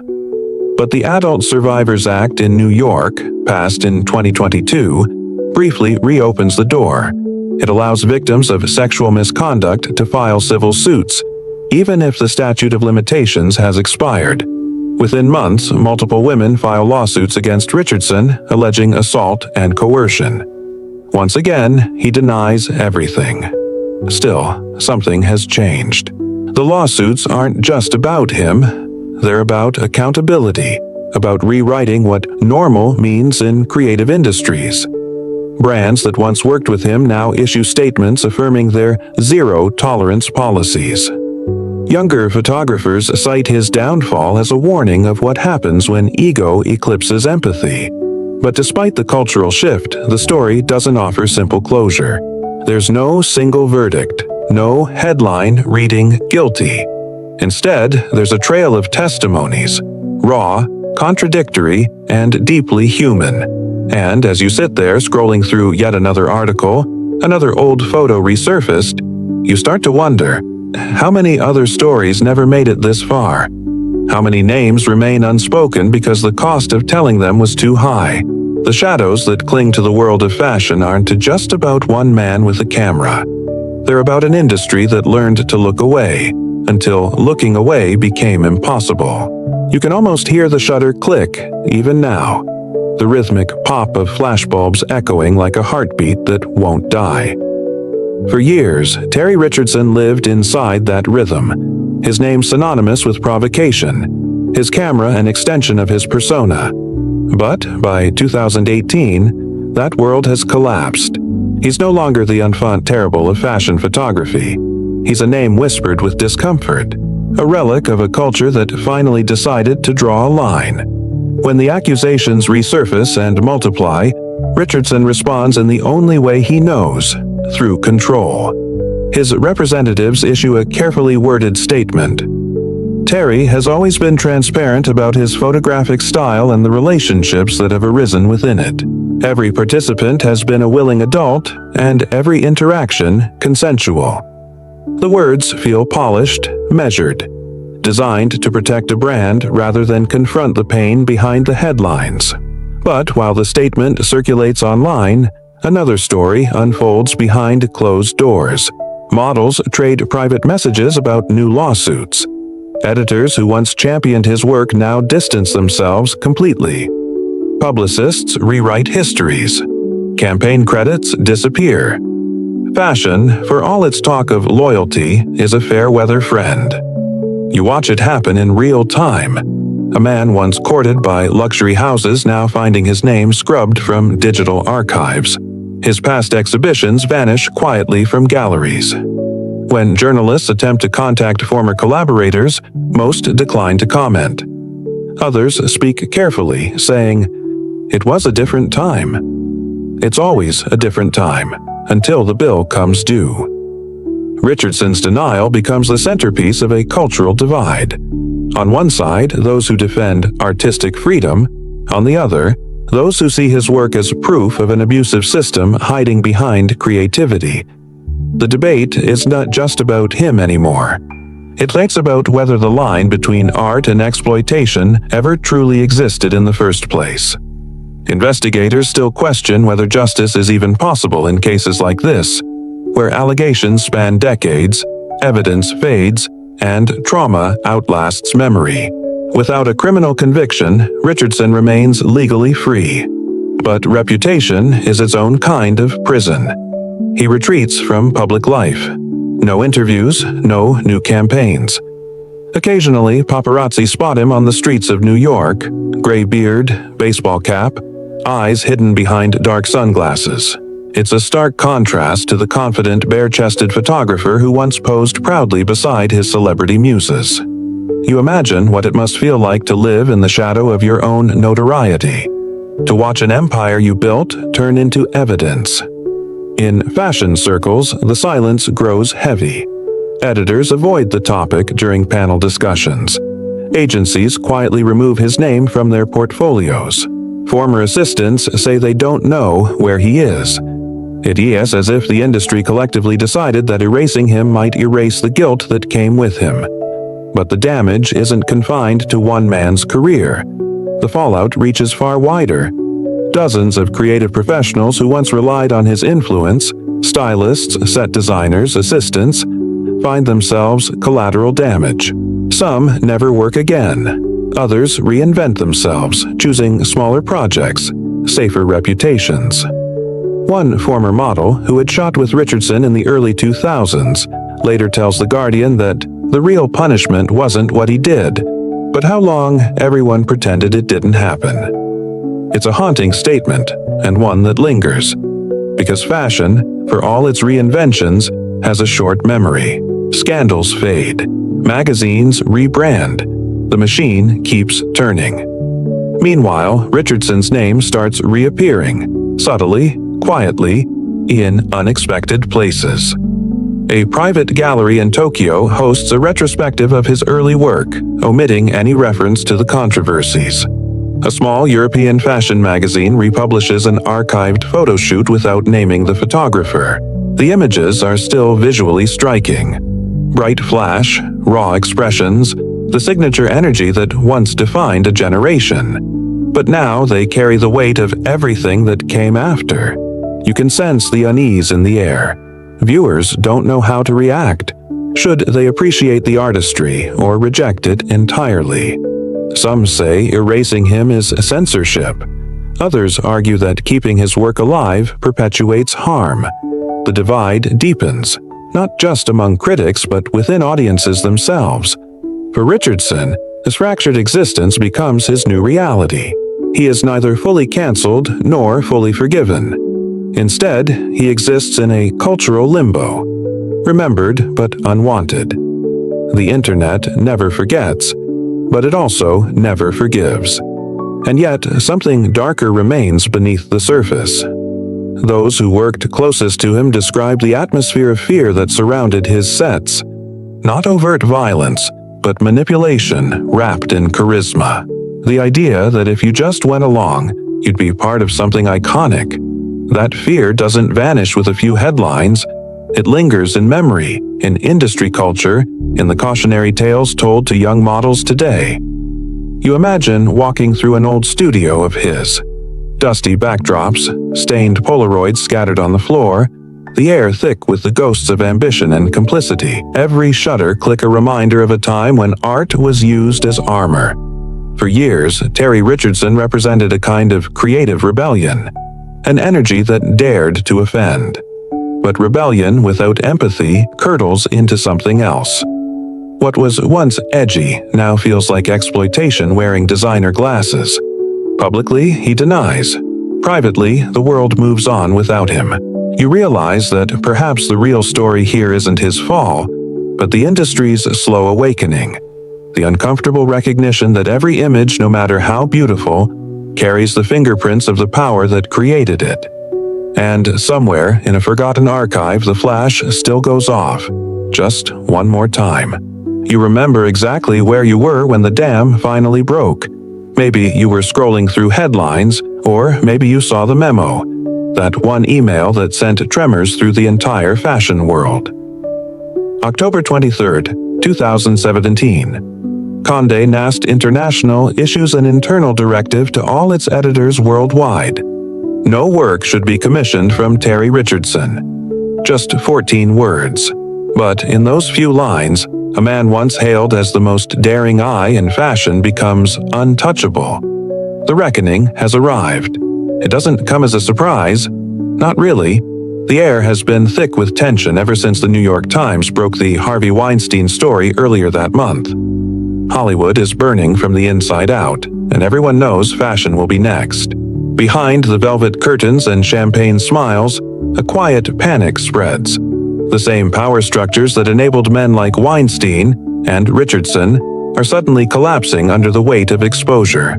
But the Adult Survivors Act in New York, passed in 2022, briefly reopens the door. It allows victims of sexual misconduct to file civil suits, even if the statute of limitations has expired. Within months, multiple women file lawsuits against Richardson, alleging assault and coercion. Once again, he denies everything. Still, something has changed. The lawsuits aren't just about him. They're about accountability, about rewriting what normal means in creative industries. Brands that once worked with him now issue statements affirming their zero-tolerance policies. Younger photographers cite his downfall as a warning of what happens when ego eclipses empathy. But despite the cultural shift, the story doesn't offer simple closure. There's no single verdict, no headline reading guilty. Instead, there's a trail of testimonies, raw, contradictory, and deeply human. And as you sit there scrolling through yet another article, another old photo resurfaced, you start to wonder, how many other stories never made it this far? How many names remain unspoken because the cost of telling them was too high? The shadows that cling to the world of fashion aren't just about one man with a camera. They're about an industry that learned to look away, until looking away became impossible. You can almost hear the shutter click, even now. The rhythmic pop of flashbulbs echoing like a heartbeat that won't die. For years, Terry Richardson lived inside that rhythm, his name synonymous with provocation, his camera an extension of his persona. But by 2018, that world has collapsed. He's no longer the enfant terrible of fashion photography. He's a name whispered with discomfort, a relic of a culture that finally decided to draw a line. When the accusations resurface and multiply, Richardson responds in the only way he knows, through control. His representatives issue a carefully worded statement. Terry has always been transparent about his photographic style and the relationships that have arisen within it. Every participant has been a willing adult, and every interaction consensual. The words feel polished, measured, designed to protect a brand rather than confront the pain behind the headlines. But while the statement circulates online, another story unfolds behind closed doors. Models trade private messages about new lawsuits. Editors who once championed his work now distance themselves completely. Publicists rewrite histories. Campaign credits disappear. Fashion, for all its talk of loyalty, is a fair-weather friend. You watch it happen in real time. A man once courted by luxury houses now finding his name scrubbed from digital archives. His past exhibitions vanish quietly from galleries. When journalists attempt to contact former collaborators, most decline to comment. Others speak carefully, saying, "It was a different time." It's always a different time, until the bill comes due. Richardson's denial becomes the centerpiece of a cultural divide. On one side, those who defend artistic freedom. On the other, those who see his work as proof of an abusive system hiding behind creativity. The debate is not just about him anymore. It's about whether the line between art and exploitation ever truly existed in the first place. Investigators still question whether justice is even possible in cases like this, where allegations span decades, evidence fades, and trauma outlasts memory. Without a criminal conviction, Richardson remains legally free. But reputation is its own kind of prison. He retreats from public life. No interviews, no new campaigns. Occasionally, paparazzi spot him on the streets of New York, gray beard, baseball cap, eyes hidden behind dark sunglasses. It's a stark contrast to the confident, bare-chested photographer who once posed proudly beside his celebrity muses. You imagine what it must feel like to live in the shadow of your own notoriety, to watch an empire you built turn into evidence. In fashion circles, the silence grows heavy. Editors avoid the topic during panel discussions. Agencies quietly remove his name from their portfolios. Former assistants say they don't know where he is. It is as if the industry collectively decided that erasing him might erase the guilt that came with him. But the damage isn't confined to one man's career. The fallout reaches far wider. Dozens of creative professionals who once relied on his influence, stylists, set designers, assistants, find themselves collateral damage. Some never work again. Others reinvent themselves, choosing smaller projects, safer reputations. One former model, who had shot with Richardson in the early 2000s, later tells The Guardian that the real punishment wasn't what he did, but how long everyone pretended it didn't happen. It's a haunting statement, and one that lingers, because fashion, for all its reinventions, has a short memory. Scandals fade. Magazines rebrand. The machine keeps turning. Meanwhile, Richardson's name starts reappearing, subtly, quietly, in unexpected places. A private gallery in Tokyo hosts a retrospective of his early work, omitting any reference to the controversies. A small European fashion magazine republishes an archived photo shoot without naming the photographer. The images are still visually striking. Bright flash, raw expressions, the signature energy that once defined a generation. But now they carry the weight of everything that came after. You can sense the unease in the air. Viewers don't know how to react. Should they appreciate the artistry or reject it entirely? Some say erasing him is censorship. Others argue that keeping his work alive perpetuates harm. The divide deepens, not just among critics but within audiences themselves. For Richardson, his fractured existence becomes his new reality. He is neither fully cancelled nor fully forgiven. Instead, he exists in a cultural limbo, remembered but unwanted. The internet never forgets, but it also never forgives. And yet, something darker remains beneath the surface. Those who worked closest to him described the atmosphere of fear that surrounded his sets. Not overt violence, but manipulation wrapped in charisma. The idea that if you just went along, you'd be part of something iconic. That fear doesn't vanish with a few headlines. It lingers in memory, in industry culture, in the cautionary tales told to young models today. You imagine walking through an old studio of his. Dusty backdrops, stained Polaroids scattered on the floor, the air thick with the ghosts of ambition and complicity. Every shutter click a reminder of a time when art was used as armor. For years, Terry Richardson represented a kind of creative rebellion, an energy that dared to offend. But rebellion without empathy curdles into something else. What was once edgy now feels like exploitation wearing designer glasses. Publicly, he denies. Privately, the world moves on without him. You realize that perhaps the real story here isn't his fall, but the industry's slow awakening. The uncomfortable recognition that every image, no matter how beautiful, carries the fingerprints of the power that created it. And somewhere in a forgotten archive, the flash still goes off. Just one more time. You remember exactly where you were when the dam finally broke. Maybe you were scrolling through headlines, or maybe you saw the memo. That one email that sent tremors through the entire fashion world. October 23, 2017. Condé Nast International issues an internal directive to all its editors worldwide. No work should be commissioned from Terry Richardson. Just 14 words. But in those few lines, a man once hailed as the most daring eye in fashion becomes untouchable. The reckoning has arrived. It doesn't come as a surprise. Not really. The air has been thick with tension ever since the New York Times broke the Harvey Weinstein story earlier that month. Hollywood is burning from the inside out, and everyone knows fashion will be next. Behind the velvet curtains and champagne smiles, a quiet panic spreads. The same power structures that enabled men like Weinstein and Richardson are suddenly collapsing under the weight of exposure.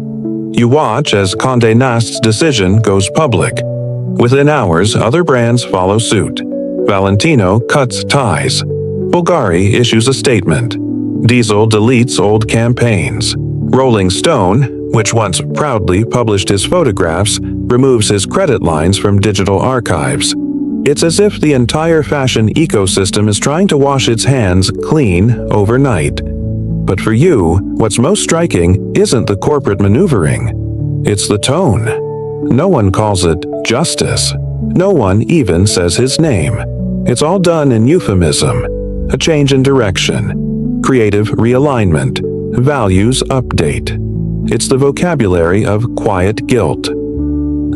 You watch as Condé Nast's decision goes public. Within hours, other brands follow suit. Valentino cuts ties. Bulgari issues a statement. Diesel deletes old campaigns. Rolling Stone, which once proudly published his photographs, removes his credit lines from digital archives. It's as if the entire fashion ecosystem is trying to wash its hands clean overnight. But for you, what's most striking isn't the corporate maneuvering. It's the tone. No one calls it justice. No one even says his name. It's all done in euphemism, a change in direction, creative realignment, values update. It's the vocabulary of quiet guilt.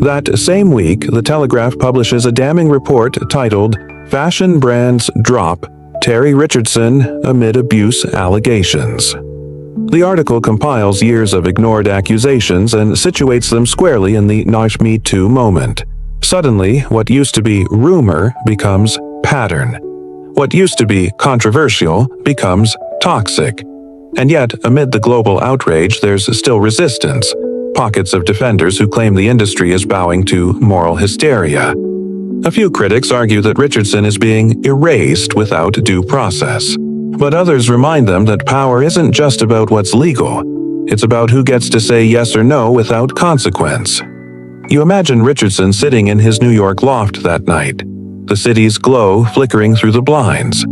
That same week, The Telegraph publishes a damning report titled "Fashion Brands Drop Terry Richardson Amid Abuse Allegations." The article compiles years of ignored accusations and situates them squarely in the "Not Me Too" moment. Suddenly, what used to be rumor becomes pattern. What used to be controversial becomes toxic. And yet, amid the global outrage, there's still resistance. Pockets of defenders who claim the industry is bowing to moral hysteria. A few critics argue that Richardson is being erased without due process. But others remind them that power isn't just about what's legal. It's about who gets to say yes or no without consequence. You imagine Richardson sitting in his New York loft that night, the city's glow flickering through the blinds.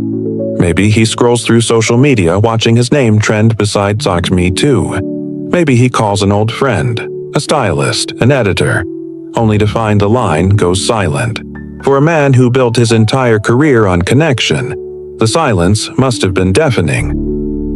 Maybe he scrolls through social media watching his name trend beside "Talk Me Too." Maybe he calls an old friend, a stylist, an editor, only to find the line goes silent. For a man who built his entire career on connection, the silence must have been deafening.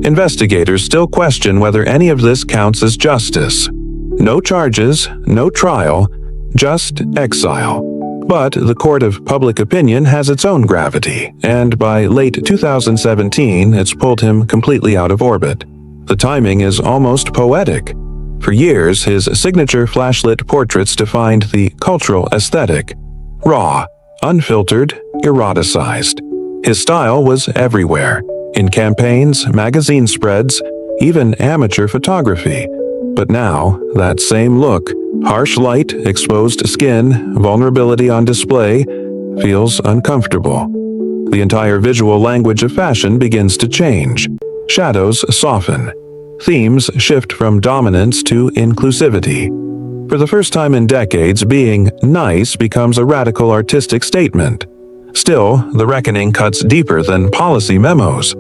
Investigators still question whether any of this counts as justice. No charges, no trial, just exile. But the court of public opinion has its own gravity, and by late 2017, it's pulled him completely out of orbit. The timing is almost poetic. For years, his signature flashlit portraits defined the cultural aesthetic. Raw, unfiltered, eroticized. His style was everywhere, in campaigns, magazine spreads, even amateur photography. But now, that same look, harsh light, exposed skin, vulnerability on display, feels uncomfortable. The entire visual language of fashion begins to change. Shadows soften. Themes shift from dominance to inclusivity. For the first time in decades, being nice becomes a radical artistic statement. Still, the reckoning cuts deeper than policy memos.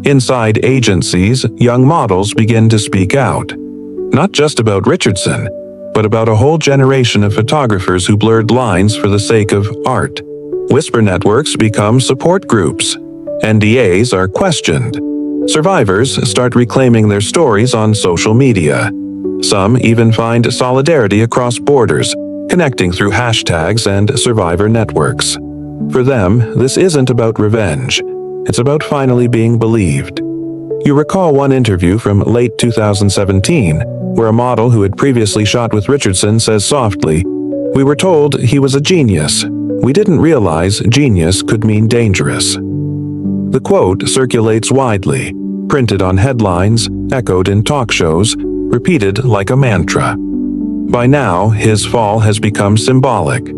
Inside agencies, young models begin to speak out. Not just about Richardson, but about a whole generation of photographers who blurred lines for the sake of art. Whisper networks become support groups. NDAs are questioned. Survivors start reclaiming their stories on social media. Some even find solidarity across borders, connecting through hashtags and survivor networks. For them, this isn't about revenge. It's about finally being believed. You recall one interview from late 2017, where a model who had previously shot with Richardson says softly, "We were told he was a genius. We didn't realize genius could mean dangerous." The quote circulates widely, printed on headlines, echoed in talk shows, repeated like a mantra. By now, his fall has become symbolic.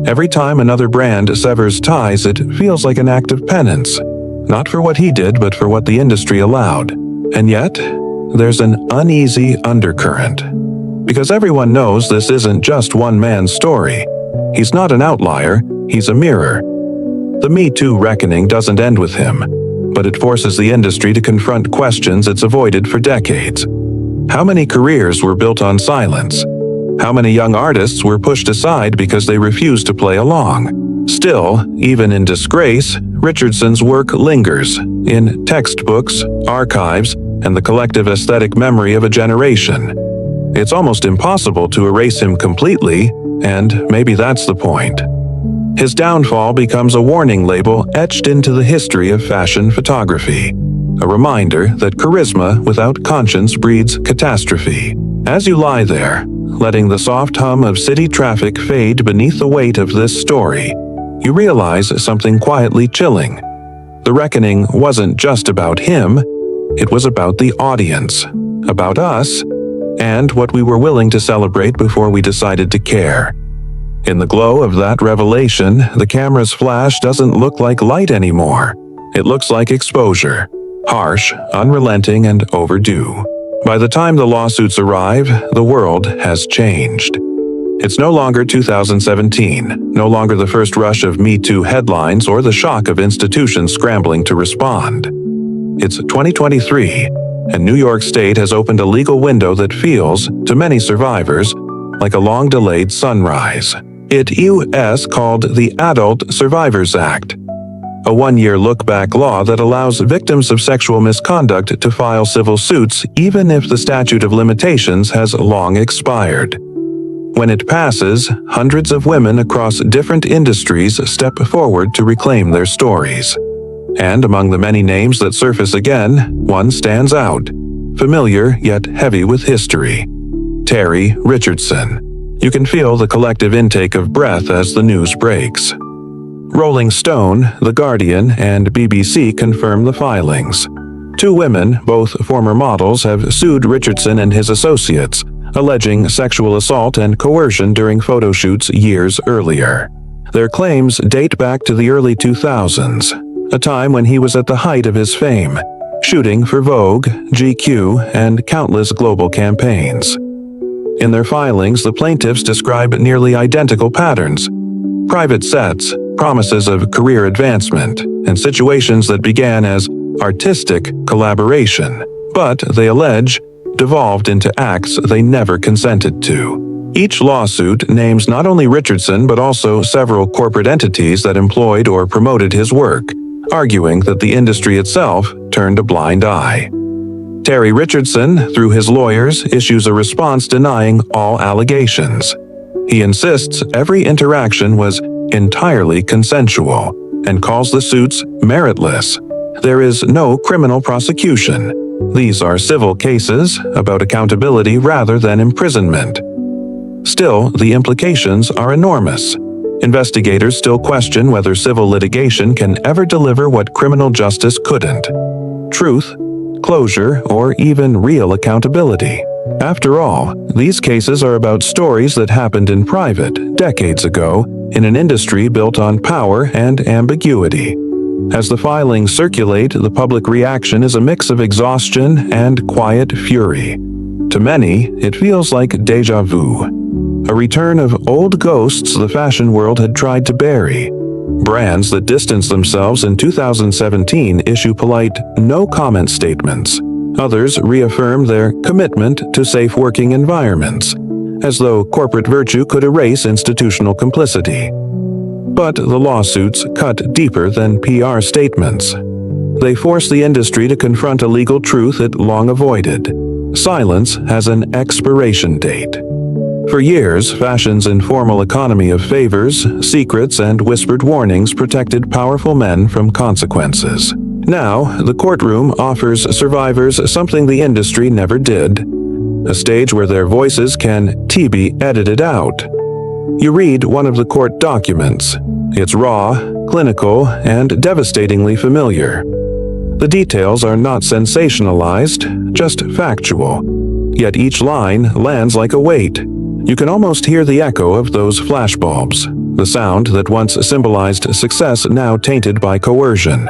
Every time another brand severs ties, it feels like an act of penance. Not for what he did, but for what the industry allowed. And yet, there's an uneasy undercurrent. Because everyone knows this isn't just one man's story. He's not an outlier, he's a mirror. The Me Too reckoning doesn't end with him, but it forces the industry to confront questions it's avoided for decades. How many careers were built on silence? How many young artists were pushed aside because they refused to play along? Still, even in disgrace, Richardson's work lingers in textbooks, archives, and the collective aesthetic memory of a generation. It's almost impossible to erase him completely, and maybe that's the point. His downfall becomes a warning label etched into the history of fashion photography, a reminder that charisma without conscience breeds catastrophe. As you lie there, letting the soft hum of city traffic fade beneath the weight of this story, you realize something quietly chilling. The reckoning wasn't just about him, it was about the audience, about us, and what we were willing to celebrate before we decided to care. In the glow of that revelation, the camera's flash doesn't look like light anymore. It looks like exposure, harsh, unrelenting, and overdue. By the time the lawsuits arrive, the world has changed. It's no longer 2017, no longer the first rush of Me Too headlines or the shock of institutions scrambling to respond. It's 2023, and New York State has opened a legal window that feels, to many survivors, like a long-delayed sunrise. It U.S. called the Adult Survivors Act, a one-year look-back law that allows victims of sexual misconduct to file civil suits even if the statute of limitations has long expired. When it passes, hundreds of women across different industries step forward to reclaim their stories. And among the many names that surface again, one stands out, familiar yet heavy with history. Terry Richardson. You can feel the collective intake of breath as the news breaks. Rolling Stone, The Guardian, and BBC confirm the filings. Two women, both former models, have sued Richardson and his associates, alleging sexual assault and coercion during photo shoots years earlier. Their claims date back to the early 2000s, a time when he was at the height of his fame, shooting for Vogue, GQ, and countless global campaigns. In their filings, the plaintiffs describe nearly identical patterns: private sets, promises of career advancement, and situations that began as artistic collaboration, but, they allege, devolved into acts they never consented to. Each lawsuit names not only Richardson but also several corporate entities that employed or promoted his work, arguing that the industry itself turned a blind eye. Terry Richardson, through his lawyers, issues a response denying all allegations. He insists every interaction was entirely consensual and calls the suits meritless. There is no criminal prosecution. These are civil cases about accountability rather than imprisonment. Still, the implications are enormous. Investigators still question whether civil litigation can ever deliver what criminal justice couldn't: truth, closure, or even real accountability. After all, these cases are about stories that happened in private decades ago in an industry built on power and ambiguity. As the filings circulate, the public reaction is a mix of exhaustion and quiet fury. To many, it feels like déjà vu, a return of old ghosts the fashion world had tried to bury. Brands that distanced themselves in 2017 issue polite no-comment statements. Others reaffirm their commitment to safe working environments, as though corporate virtue could erase institutional complicity. But the lawsuits cut deeper than PR statements. They force the industry to confront a legal truth it long avoided. Silence has an expiration date. For years, fashion's informal economy of favors, secrets, and whispered warnings protected powerful men from consequences. Now, the courtroom offers survivors something the industry never did: a stage where their voices can be edited out. You read one of the court documents. It's raw, clinical, and devastatingly familiar. The details are not sensationalized, just factual. Yet each line lands like a weight. You can almost hear the echo of those flashbulbs, the sound that once symbolized success now tainted by coercion.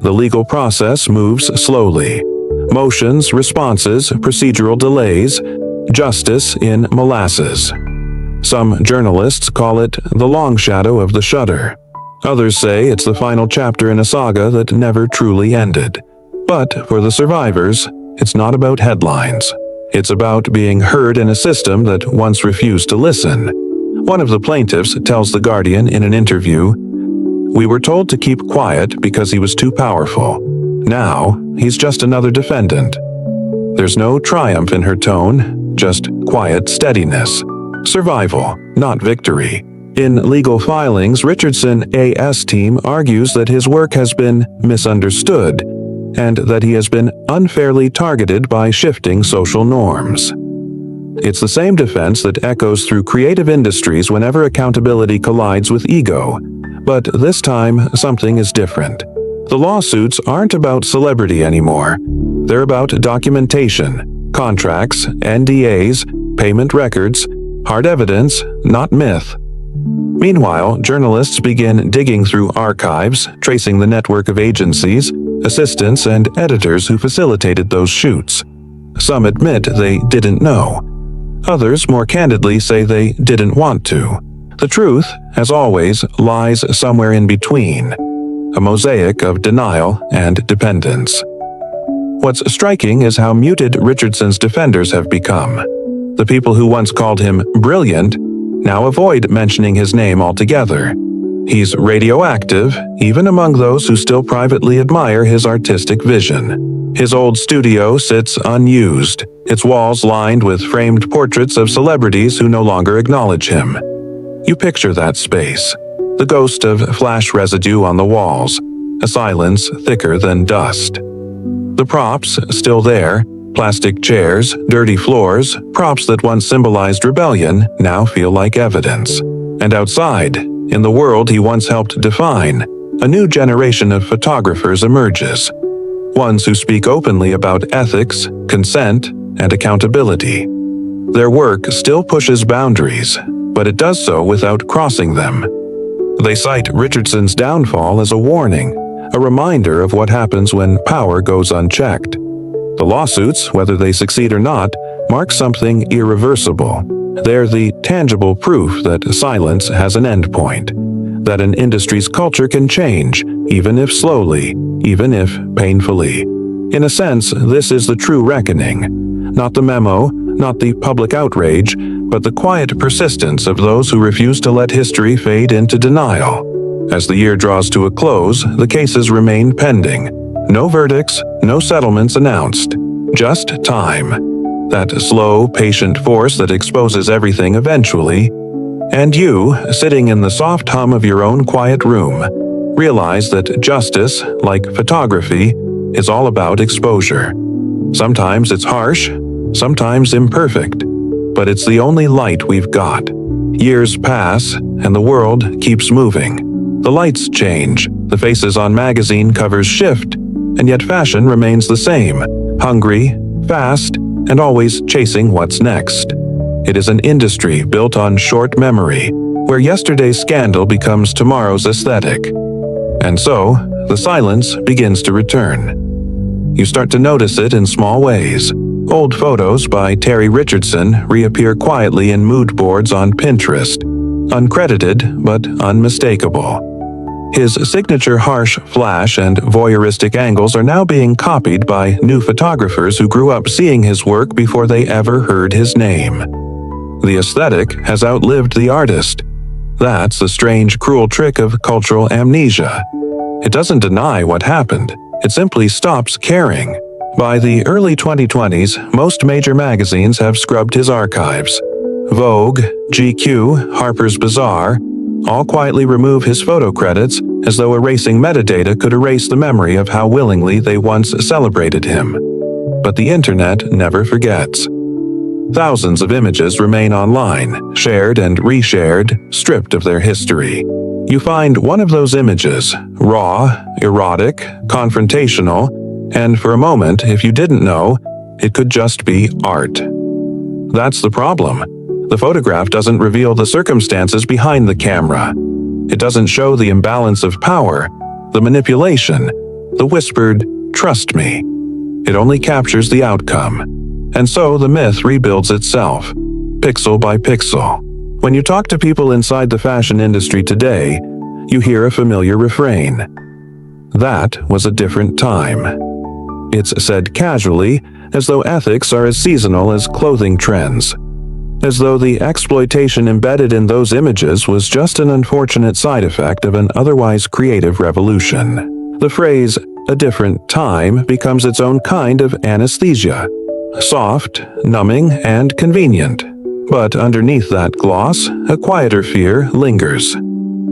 The legal process moves slowly. Motions, responses, procedural delays, justice in molasses. Some journalists call it the long shadow of the shutter. Others say it's the final chapter in a saga that never truly ended. But for the survivors, it's not about headlines. It's about being heard in a system that once refused to listen. One of the plaintiffs tells The Guardian in an interview, "We were told to keep quiet because he was too powerful. Now, he's just another defendant." There's no triumph in her tone, just quiet steadiness. Survival, not victory. In legal filings, Richardson A.'s team argues that his work has been misunderstood and that he has been unfairly targeted by shifting social norms. It's the same defense that echoes through creative industries whenever accountability collides with ego. But this time, something is different. The lawsuits aren't about celebrity anymore. They're about documentation, contracts, NDAs, payment records, hard evidence, not myth. Meanwhile, journalists begin digging through archives, tracing the network of agencies, assistants, and editors who facilitated those shoots. Some admit they didn't know. Others, more candidly, say they didn't want to. The truth, as always, lies somewhere in between, a mosaic of denial and dependence. What's striking is how muted Richardson's defenders have become. The people who once called him brilliant now avoid mentioning his name altogether. He's radioactive, even among those who still privately admire his artistic vision. His old studio sits unused, its walls lined with framed portraits of celebrities who no longer acknowledge him. You picture that space, the ghost of flash residue on the walls, a silence thicker than dust. The props, still there, plastic chairs, dirty floors, props that once symbolized rebellion now feel like evidence. And outside, in the world he once helped define, a new generation of photographers emerges. Ones who speak openly about ethics, consent, and accountability. Their work still pushes boundaries, but it does so without crossing them. They cite Richardson's downfall as a warning, a reminder of what happens when power goes unchecked. The lawsuits, whether they succeed or not, mark something irreversible. They're the tangible proof that silence has an endpoint, that an industry's culture can change, even if slowly, even if painfully. In a sense, this is the true reckoning. Not the memo, not the public outrage, but the quiet persistence of those who refuse to let history fade into denial. As the year draws to a close, the cases remain pending. No verdicts, no settlements announced. Just time. That slow, patient force that exposes everything eventually. And you, sitting in the soft hum of your own quiet room, realize that justice, like photography, is all about exposure. Sometimes it's harsh, sometimes imperfect, but it's the only light we've got. Years pass, and the world keeps moving. The lights change, the faces on magazine covers shift, and yet fashion remains the same, hungry, fast, and always chasing what's next. It is an industry built on short memory, where yesterday's scandal becomes tomorrow's aesthetic. And so, the silence begins to return. You start to notice it in small ways. Old photos by Terry Richardson reappear quietly in mood boards on Pinterest, uncredited but unmistakable. His signature harsh flash and voyeuristic angles are now being copied by new photographers who grew up seeing his work before they ever heard his name. The aesthetic has outlived the artist. That's the strange, cruel trick of cultural amnesia. It doesn't deny what happened, it simply stops caring. By the early 2020s, most major magazines have scrubbed his archives. Vogue, GQ, Harper's Bazaar, all quietly remove his photo credits as though erasing metadata could erase the memory of how willingly they once celebrated him. But the internet never forgets. Thousands of images remain online, shared and reshared, stripped of their history. You find one of those images, raw, erotic, confrontational, and for a moment, if you didn't know, it could just be art. That's the problem. The photograph doesn't reveal the circumstances behind the camera. It doesn't show the imbalance of power, the manipulation, the whispered, "Trust me." It only captures the outcome. And so the myth rebuilds itself, pixel by pixel. When you talk to people inside the fashion industry today, you hear a familiar refrain. That was a different time. It's said casually, as though ethics are as seasonal as clothing trends. As though the exploitation embedded in those images was just an unfortunate side effect of an otherwise creative revolution. The phrase, "a different time," becomes its own kind of anesthesia. Soft, numbing, and convenient. But underneath that gloss, a quieter fear lingers.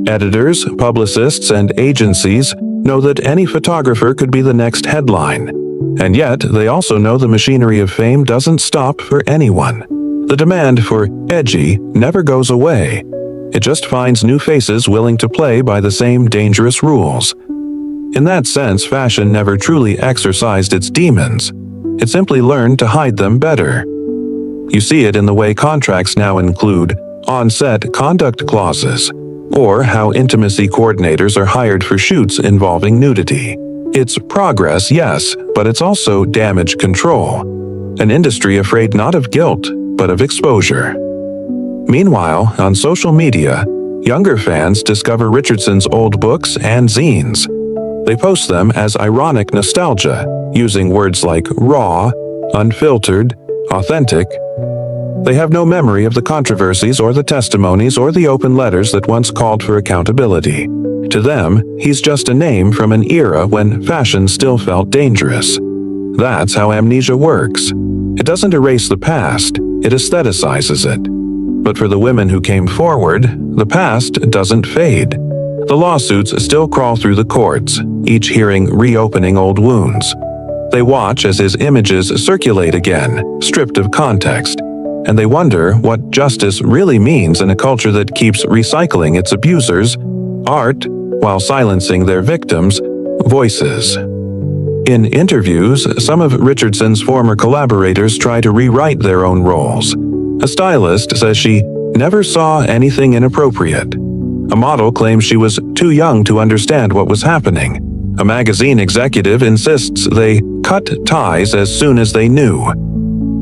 Editors, publicists, and agencies know that any photographer could be the next headline. And yet, they also know the machinery of fame doesn't stop for anyone. The demand for edgy never goes away. It just finds new faces willing to play by the same dangerous rules. In that sense, fashion never truly exorcised its demons. It simply learned to hide them better. You see it in the way contracts now include on-set conduct clauses, or how intimacy coordinators are hired for shoots involving nudity. It's progress, yes, but it's also damage control. An industry afraid not of guilt, but of exposure. Meanwhile, on social media, younger fans discover Richardson's old books and zines. They post them as ironic nostalgia, using words like raw, unfiltered, authentic. They have no memory of the controversies or the testimonies or the open letters that once called for accountability. To them, he's just a name from an era when fashion still felt dangerous. That's how amnesia works. It doesn't erase the past, it aestheticizes it. But for the women who came forward, the past doesn't fade. The lawsuits still crawl through the courts, each hearing reopening old wounds. They watch as his images circulate again, stripped of context, and they wonder what justice really means in a culture that keeps recycling its abusers' art while silencing their victims' voices. In interviews, some of Richardson's former collaborators try to rewrite their own roles. A stylist says she never saw anything inappropriate. A model claims she was too young to understand what was happening. A magazine executive insists they cut ties as soon as they knew.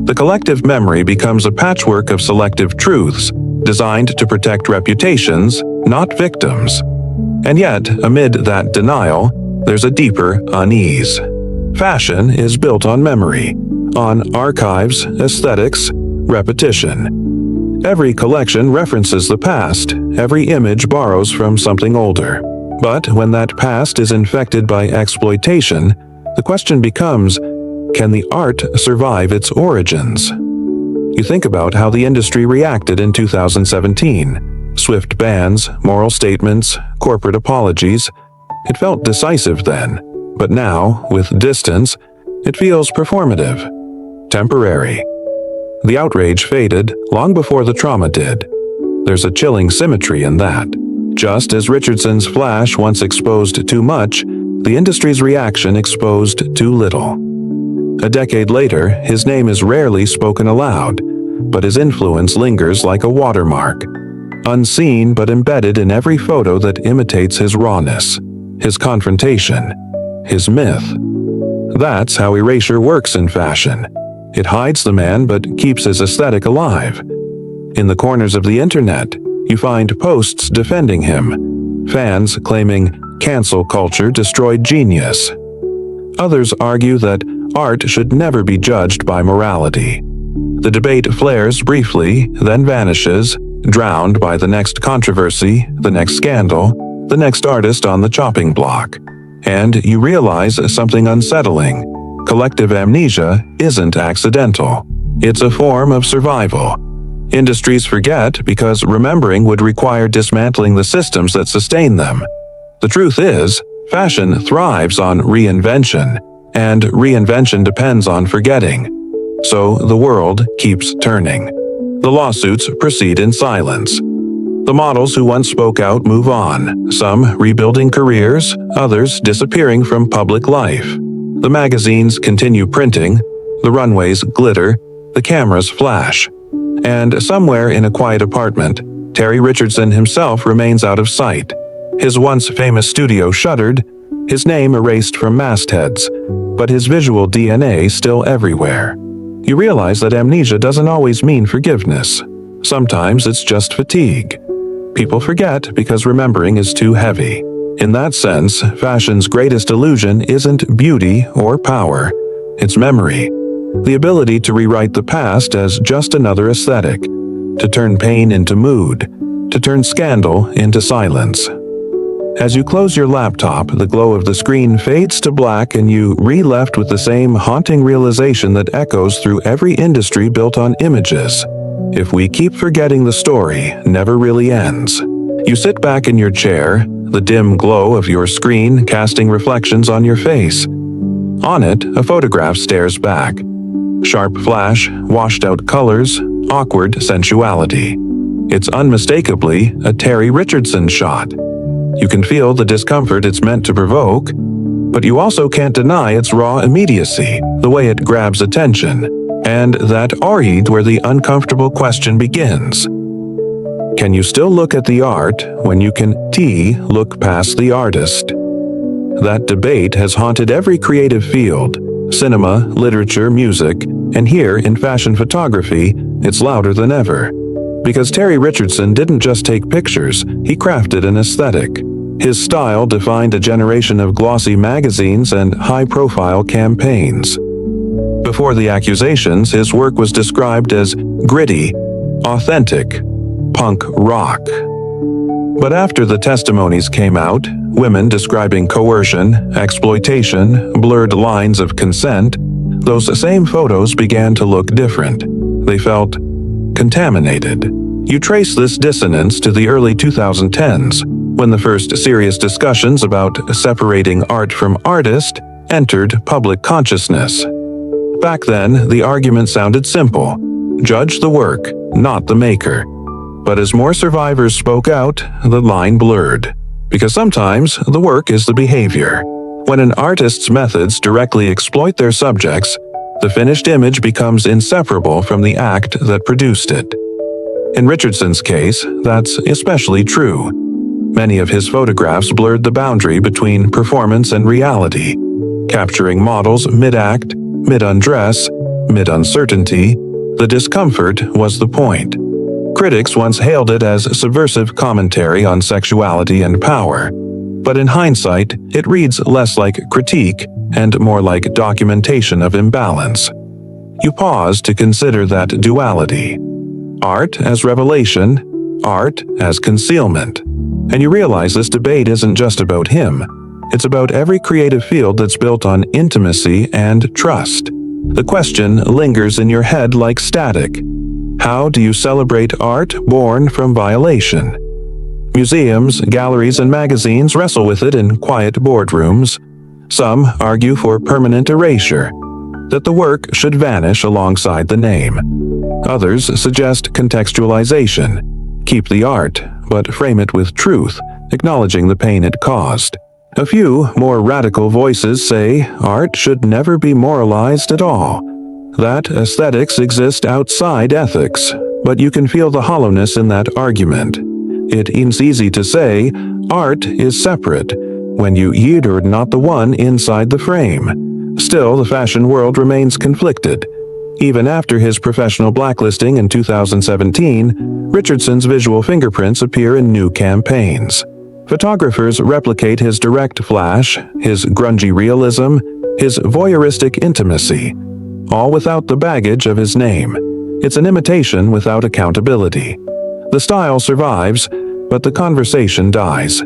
The collective memory becomes a patchwork of selective truths, designed to protect reputations, not victims. And yet, amid that denial, there's a deeper unease. Fashion is built on memory, on archives, aesthetics, repetition. Every collection references the past, every image borrows from something older. But when that past is infected by exploitation, the question becomes, can the art survive its origins? You think about how the industry reacted in 2017. Swift bans, moral statements, corporate apologies. It felt decisive then, but now, with distance, it feels performative, temporary. The outrage faded long before the trauma did. There's a chilling symmetry in that. Just as Richardson's flash once exposed too much, the industry's reaction exposed too little. A decade later, his name is rarely spoken aloud, but his influence lingers like a watermark, unseen but embedded in every photo that imitates his rawness, his confrontation, his myth. That's how erasure works in fashion. It hides the man but keeps his aesthetic alive. In the corners of the internet, you find posts defending him, fans claiming cancel culture destroyed genius. Others argue that art should never be judged by morality. The debate flares briefly, then vanishes, drowned by the next controversy, the next scandal, the next artist on the chopping block. And you realize something unsettling. Collective amnesia isn't accidental. It's a form of survival. Industries forget because remembering would require dismantling the systems that sustain them. The truth is, fashion thrives on reinvention, and reinvention depends on forgetting. So the world keeps turning. The lawsuits proceed in silence. The models who once spoke out move on, some rebuilding careers, others disappearing from public life. The magazines continue printing, the runways glitter, the cameras flash. And somewhere in a quiet apartment, Terry Richardson himself remains out of sight. His once famous studio shuttered, his name erased from mastheads, but his visual DNA still everywhere. You realize that amnesia doesn't always mean forgiveness. Sometimes it's just fatigue. People forget because remembering is too heavy. In that sense, fashion's greatest illusion isn't beauty or power, it's memory. The ability to rewrite the past as just another aesthetic, to turn pain into mood, to turn scandal into silence. As you close your laptop, the glow of the screen fades to black and you re-left with the same haunting realization that echoes through every industry built on images. If we keep forgetting, the story never really ends. You sit back in your chair, the dim glow of your screen casting reflections on your face. On it, a photograph stares back. Sharp flash, washed-out colors, awkward sensuality. It's unmistakably a Terry Richardson shot. You can feel the discomfort it's meant to provoke, but you also can't deny its raw immediacy, the way it grabs attention, and that arid where the uncomfortable question begins. Can you still look at the art when you can look past the artist? That debate has haunted every creative field, cinema, literature, music, and here in fashion photography, it's louder than ever. Because Terry Richardson didn't just take pictures, he crafted an aesthetic. His style defined a generation of glossy magazines and high-profile campaigns. Before the accusations, his work was described as gritty, authentic, punk rock. But after the testimonies came out, women describing coercion, exploitation, blurred lines of consent, those same photos began to look different. They felt contaminated. You trace this dissonance to the early 2010s, when the first serious discussions about separating art from artist entered public consciousness. Back then, the argument sounded simple: judge the work, not the maker. But as more survivors spoke out, the line blurred. Because sometimes the work is the behavior. When an artist's methods directly exploit their subjects, the finished image becomes inseparable from the act that produced it. In Richardson's case, that's especially true. Many of his photographs blurred the boundary between performance and reality, capturing models mid-act, mid-undress, mid-uncertainty. The discomfort was the point. Critics once hailed it as subversive commentary on sexuality and power, but in hindsight, it reads less like critique and more like documentation of imbalance. You pause to consider that duality. Art as revelation, art as concealment. And you realize this debate isn't just about him. It's about every creative field that's built on intimacy and trust. The question lingers in your head like static. How do you celebrate art born from violation? Museums, galleries, and magazines wrestle with it in quiet boardrooms. Some argue for permanent erasure, that the work should vanish alongside the name. Others suggest contextualization. Keep the art, but frame it with truth, acknowledging the pain it caused. A few more radical voices say art should never be moralized at all, that aesthetics exist outside ethics, but you can feel the hollowness in that argument. It is easy to say art is separate when you're not the one inside the frame. Still, the fashion world remains conflicted. Even after his professional blacklisting in 2017, Richardson's visual fingerprints appear in new campaigns. Photographers replicate his direct flash, his grungy realism, his voyeuristic intimacy, all without the baggage of his name. It's an imitation without accountability. The style survives, but the conversation dies.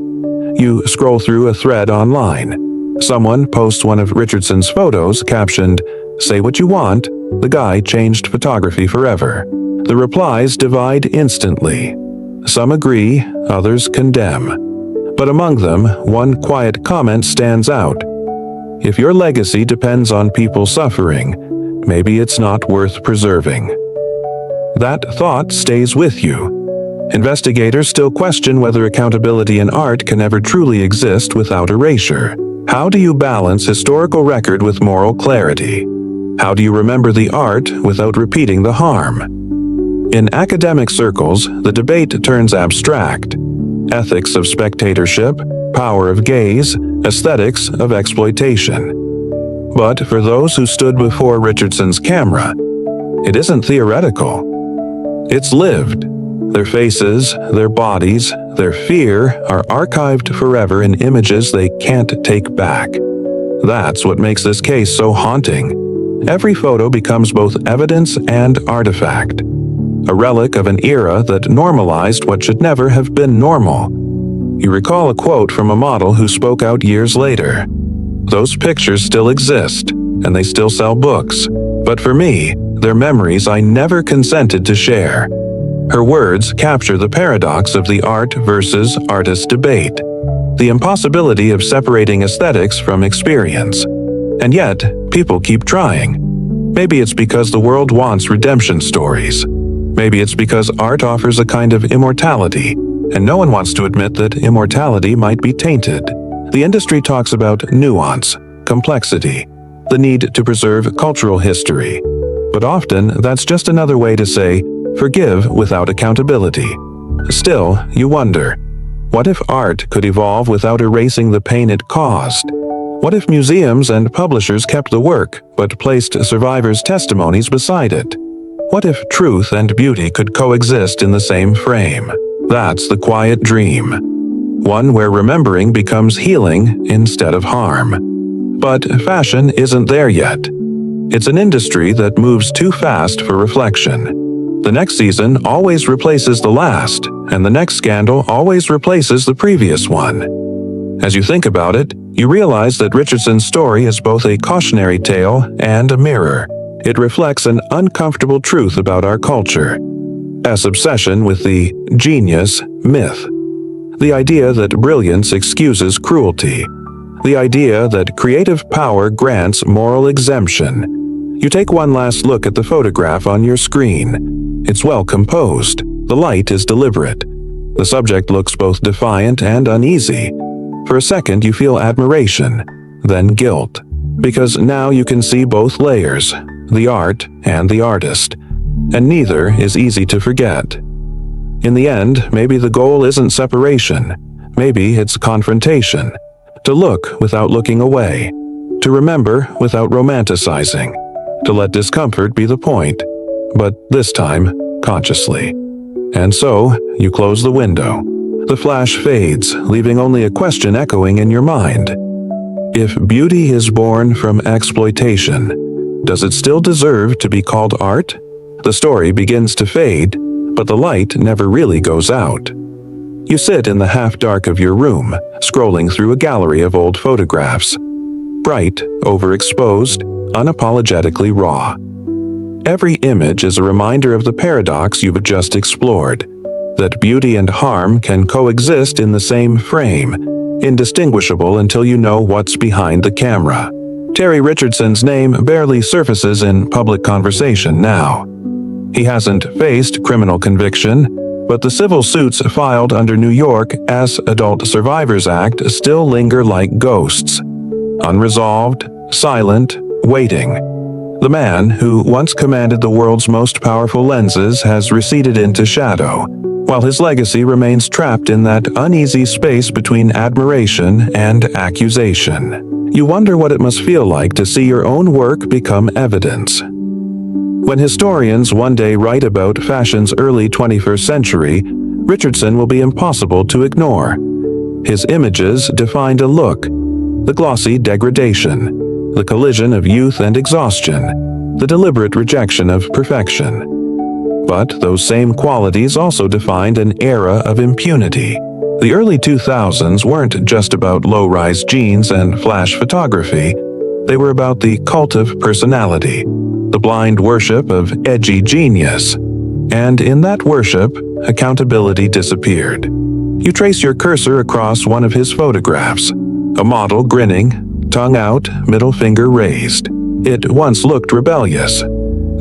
You scroll through a thread online. Someone posts one of Richardson's photos captioned, "Say what you want, the guy changed photography forever." The replies divide instantly. Some agree, others condemn. But among them, one quiet comment stands out. If your legacy depends on people suffering, maybe it's not worth preserving. That thought stays with you. Investigators still question whether accountability in art can ever truly exist without erasure. How do you balance historical record with moral clarity? How do you remember the art without repeating the harm? In academic circles, the debate turns abstract. Ethics of spectatorship, power of gaze, aesthetics of exploitation. But for those who stood before Richardson's camera, it isn't theoretical. It's lived. Their faces, their bodies, their fear are archived forever in images they can't take back. That's what makes this case so haunting. Every photo becomes both evidence and artifact, a relic of an era that normalized what should never have been normal. You recall a quote from a model who spoke out years later. "Those pictures still exist, and they still sell books. But for me, they're memories I never consented to share." Her words capture the paradox of the art versus artist debate, the impossibility of separating aesthetics from experience. And yet, people keep trying. Maybe it's because the world wants redemption stories. Maybe it's because art offers a kind of immortality, and no one wants to admit that immortality might be tainted. The industry talks about nuance, complexity, the need to preserve cultural history. But often, that's just another way to say, forgive without accountability. Still, you wonder, what if art could evolve without erasing the pain it caused? What if museums and publishers kept the work, but placed survivors' testimonies beside it? What if truth and beauty could coexist in the same frame? That's the quiet dream. one where remembering becomes healing instead of harm. But fashion isn't there yet. It's an industry that moves too fast for reflection. The next season always replaces the last, and the next scandal always replaces the previous one. As you think about it, you realize that Richardson's story is both a cautionary tale and a mirror. It reflects an uncomfortable truth about our culture. S obsession with the genius myth. The idea that brilliance excuses cruelty. The idea that creative power grants moral exemption. You take one last look at the photograph on your screen. It's well composed. The light is deliberate. The subject looks both defiant and uneasy. For a second you feel admiration, then guilt, because now you can see both layers, the art and the artist, and neither is easy to forget. In the end, maybe the goal isn't separation, maybe it's confrontation, to look without looking away, to remember without romanticizing, to let discomfort be the point, but this time consciously. And so, you close the window. The flash fades, leaving only a question echoing in your mind. If beauty is born from exploitation, does it still deserve to be called art? The story begins to fade, but the light never really goes out. You sit in the half-dark of your room, scrolling through a gallery of old photographs. Bright, overexposed, unapologetically raw. Every image is a reminder of the paradox you've just explored. That beauty and harm can coexist in the same frame, indistinguishable until you know what's behind the camera. Terry Richardson's name barely surfaces in public conversation now. He hasn't faced criminal conviction, but the civil suits filed under New York as Adult Survivors Act still linger like ghosts. Unresolved, silent, waiting. The man who once commanded the world's most powerful lenses has receded into shadow, while his legacy remains trapped in that uneasy space between admiration and accusation. You wonder what it must feel like to see your own work become evidence. When historians one day write about fashion's early 21st century, Richardson will be impossible to ignore. His images defined a look, the glossy degradation, the collision of youth and exhaustion, the deliberate rejection of perfection. But those same qualities also defined an era of impunity. The early 2000s weren't just about low-rise jeans and flash photography. They were about the cult of personality, the blind worship of edgy genius. And in that worship, accountability disappeared. You trace your cursor across one of his photographs, a model grinning, tongue out, middle finger raised. It once looked rebellious.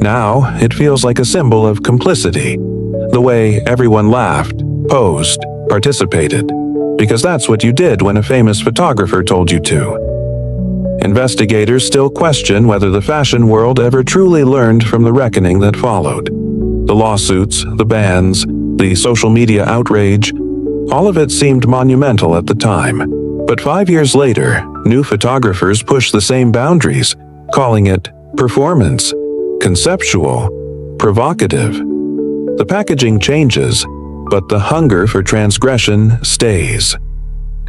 Now, it feels like a symbol of complicity, the way everyone laughed, posed, participated, because that's what you did when a famous photographer told you to. Investigators still question whether the fashion world ever truly learned from the reckoning that followed. The lawsuits, the bans, the social media outrage, all of it seemed monumental at the time. But 5 years later, new photographers pushed the same boundaries, calling it performance, conceptual, provocative. The packaging changes, but the hunger for transgression stays.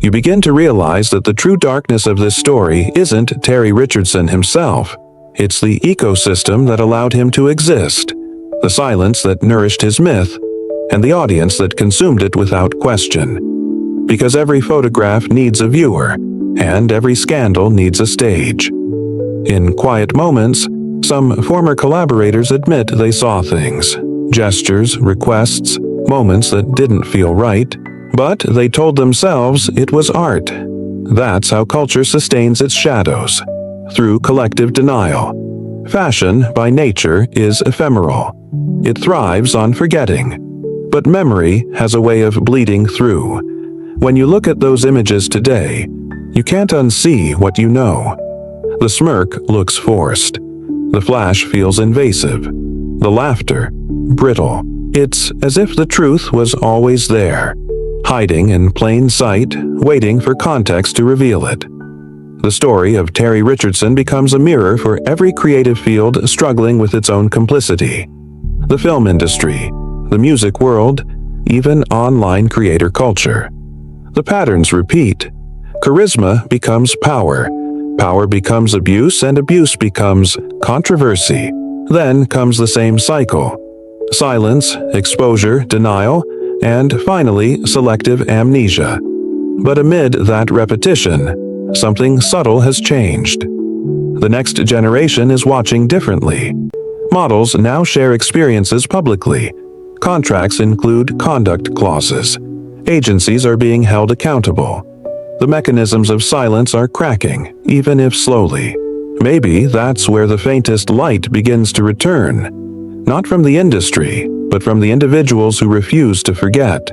You begin to realize that the true darkness of this story isn't Terry Richardson himself. It's the ecosystem that allowed him to exist, the silence that nourished his myth, and the audience that consumed it without question. Because every photograph needs a viewer, and every scandal needs a stage. In quiet moments, some former collaborators admit they saw things, gestures, requests, moments that didn't feel right, but they told themselves it was art. That's how culture sustains its shadows, through collective denial. Fashion, by nature, is ephemeral. It thrives on forgetting. But memory has a way of bleeding through. When you look at those images today, you can't unsee what you know. The smirk looks forced. The flash feels invasive. The laughter, brittle. It's as if the truth was always there, hiding in plain sight, waiting for context to reveal it. The story of Terry Richardson becomes a mirror for every creative field struggling with its own complicity. The film industry, the music world, even online creator culture. The patterns repeat. Charisma becomes power. Power becomes abuse, and abuse becomes controversy. Then comes the same cycle. Silence, exposure, denial, and finally, selective amnesia. But amid that repetition, something subtle has changed. The next generation is watching differently. Models now share experiences publicly. Contracts include conduct clauses. Agencies are being held accountable. The mechanisms of silence are cracking, even if slowly. Maybe that's where the faintest light begins to return. Not from the industry, but from the individuals who refuse to forget.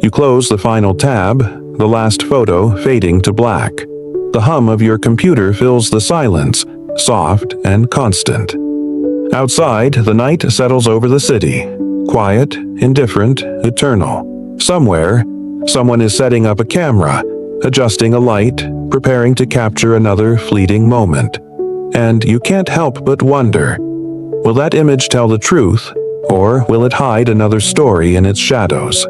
You close the final tab, the last photo fading to black. The hum of your computer fills the silence, soft and constant. Outside, the night settles over the city. Quiet, indifferent, eternal. Somewhere, someone is setting up a camera, adjusting a light, preparing to capture another fleeting moment. And you can't help but wonder, will that image tell the truth, or will it hide another story in its shadows?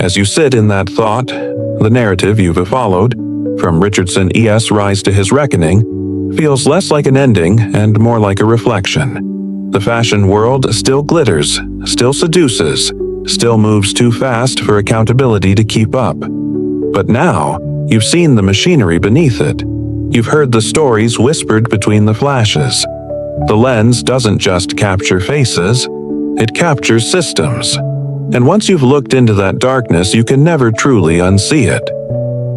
As you sit in that thought, the narrative you've followed, from Richardson-ES Rise to His Reckoning, feels less like an ending and more like a reflection. The fashion world still glitters, still seduces, still moves too fast for accountability to keep up. But now, you've seen the machinery beneath it. You've heard the stories whispered between the flashes. The lens doesn't just capture faces, it captures systems. And once you've looked into that darkness, you can never truly unsee it.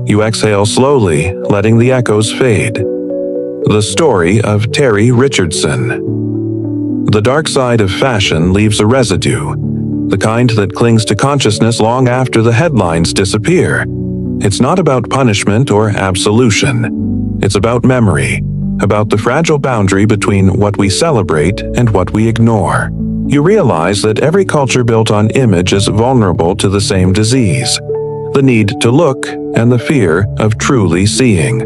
You exhale slowly, letting the echoes fade. The story of Terry Richardson. The dark side of fashion leaves a residue, the kind that clings to consciousness long after the headlines disappear. It's not about punishment or absolution. It's about memory, about the fragile boundary between what we celebrate and what we ignore. You realize that every culture built on image is vulnerable to the same disease, the need to look and the fear of truly seeing.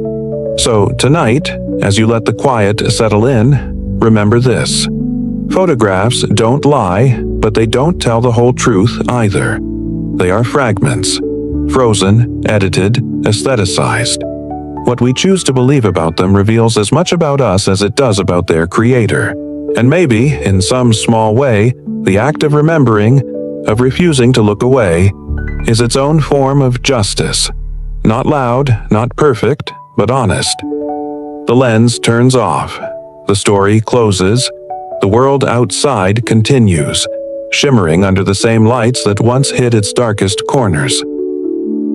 So tonight, as you let the quiet settle in, remember this. Photographs don't lie, but they don't tell the whole truth either. They are fragments. Frozen, edited, aestheticized. What we choose to believe about them reveals as much about us as it does about their creator. And maybe, in some small way, the act of remembering, of refusing to look away, is its own form of justice. Not loud, not perfect, but honest. The lens turns off. The story closes. The world outside continues, shimmering under the same lights that once hid its darkest corners.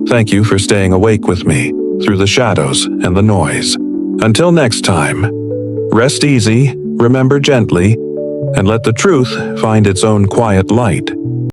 Thank you for staying awake with me through the shadows and the noise. Until next time, rest easy, remember gently, and let the truth find its own quiet light.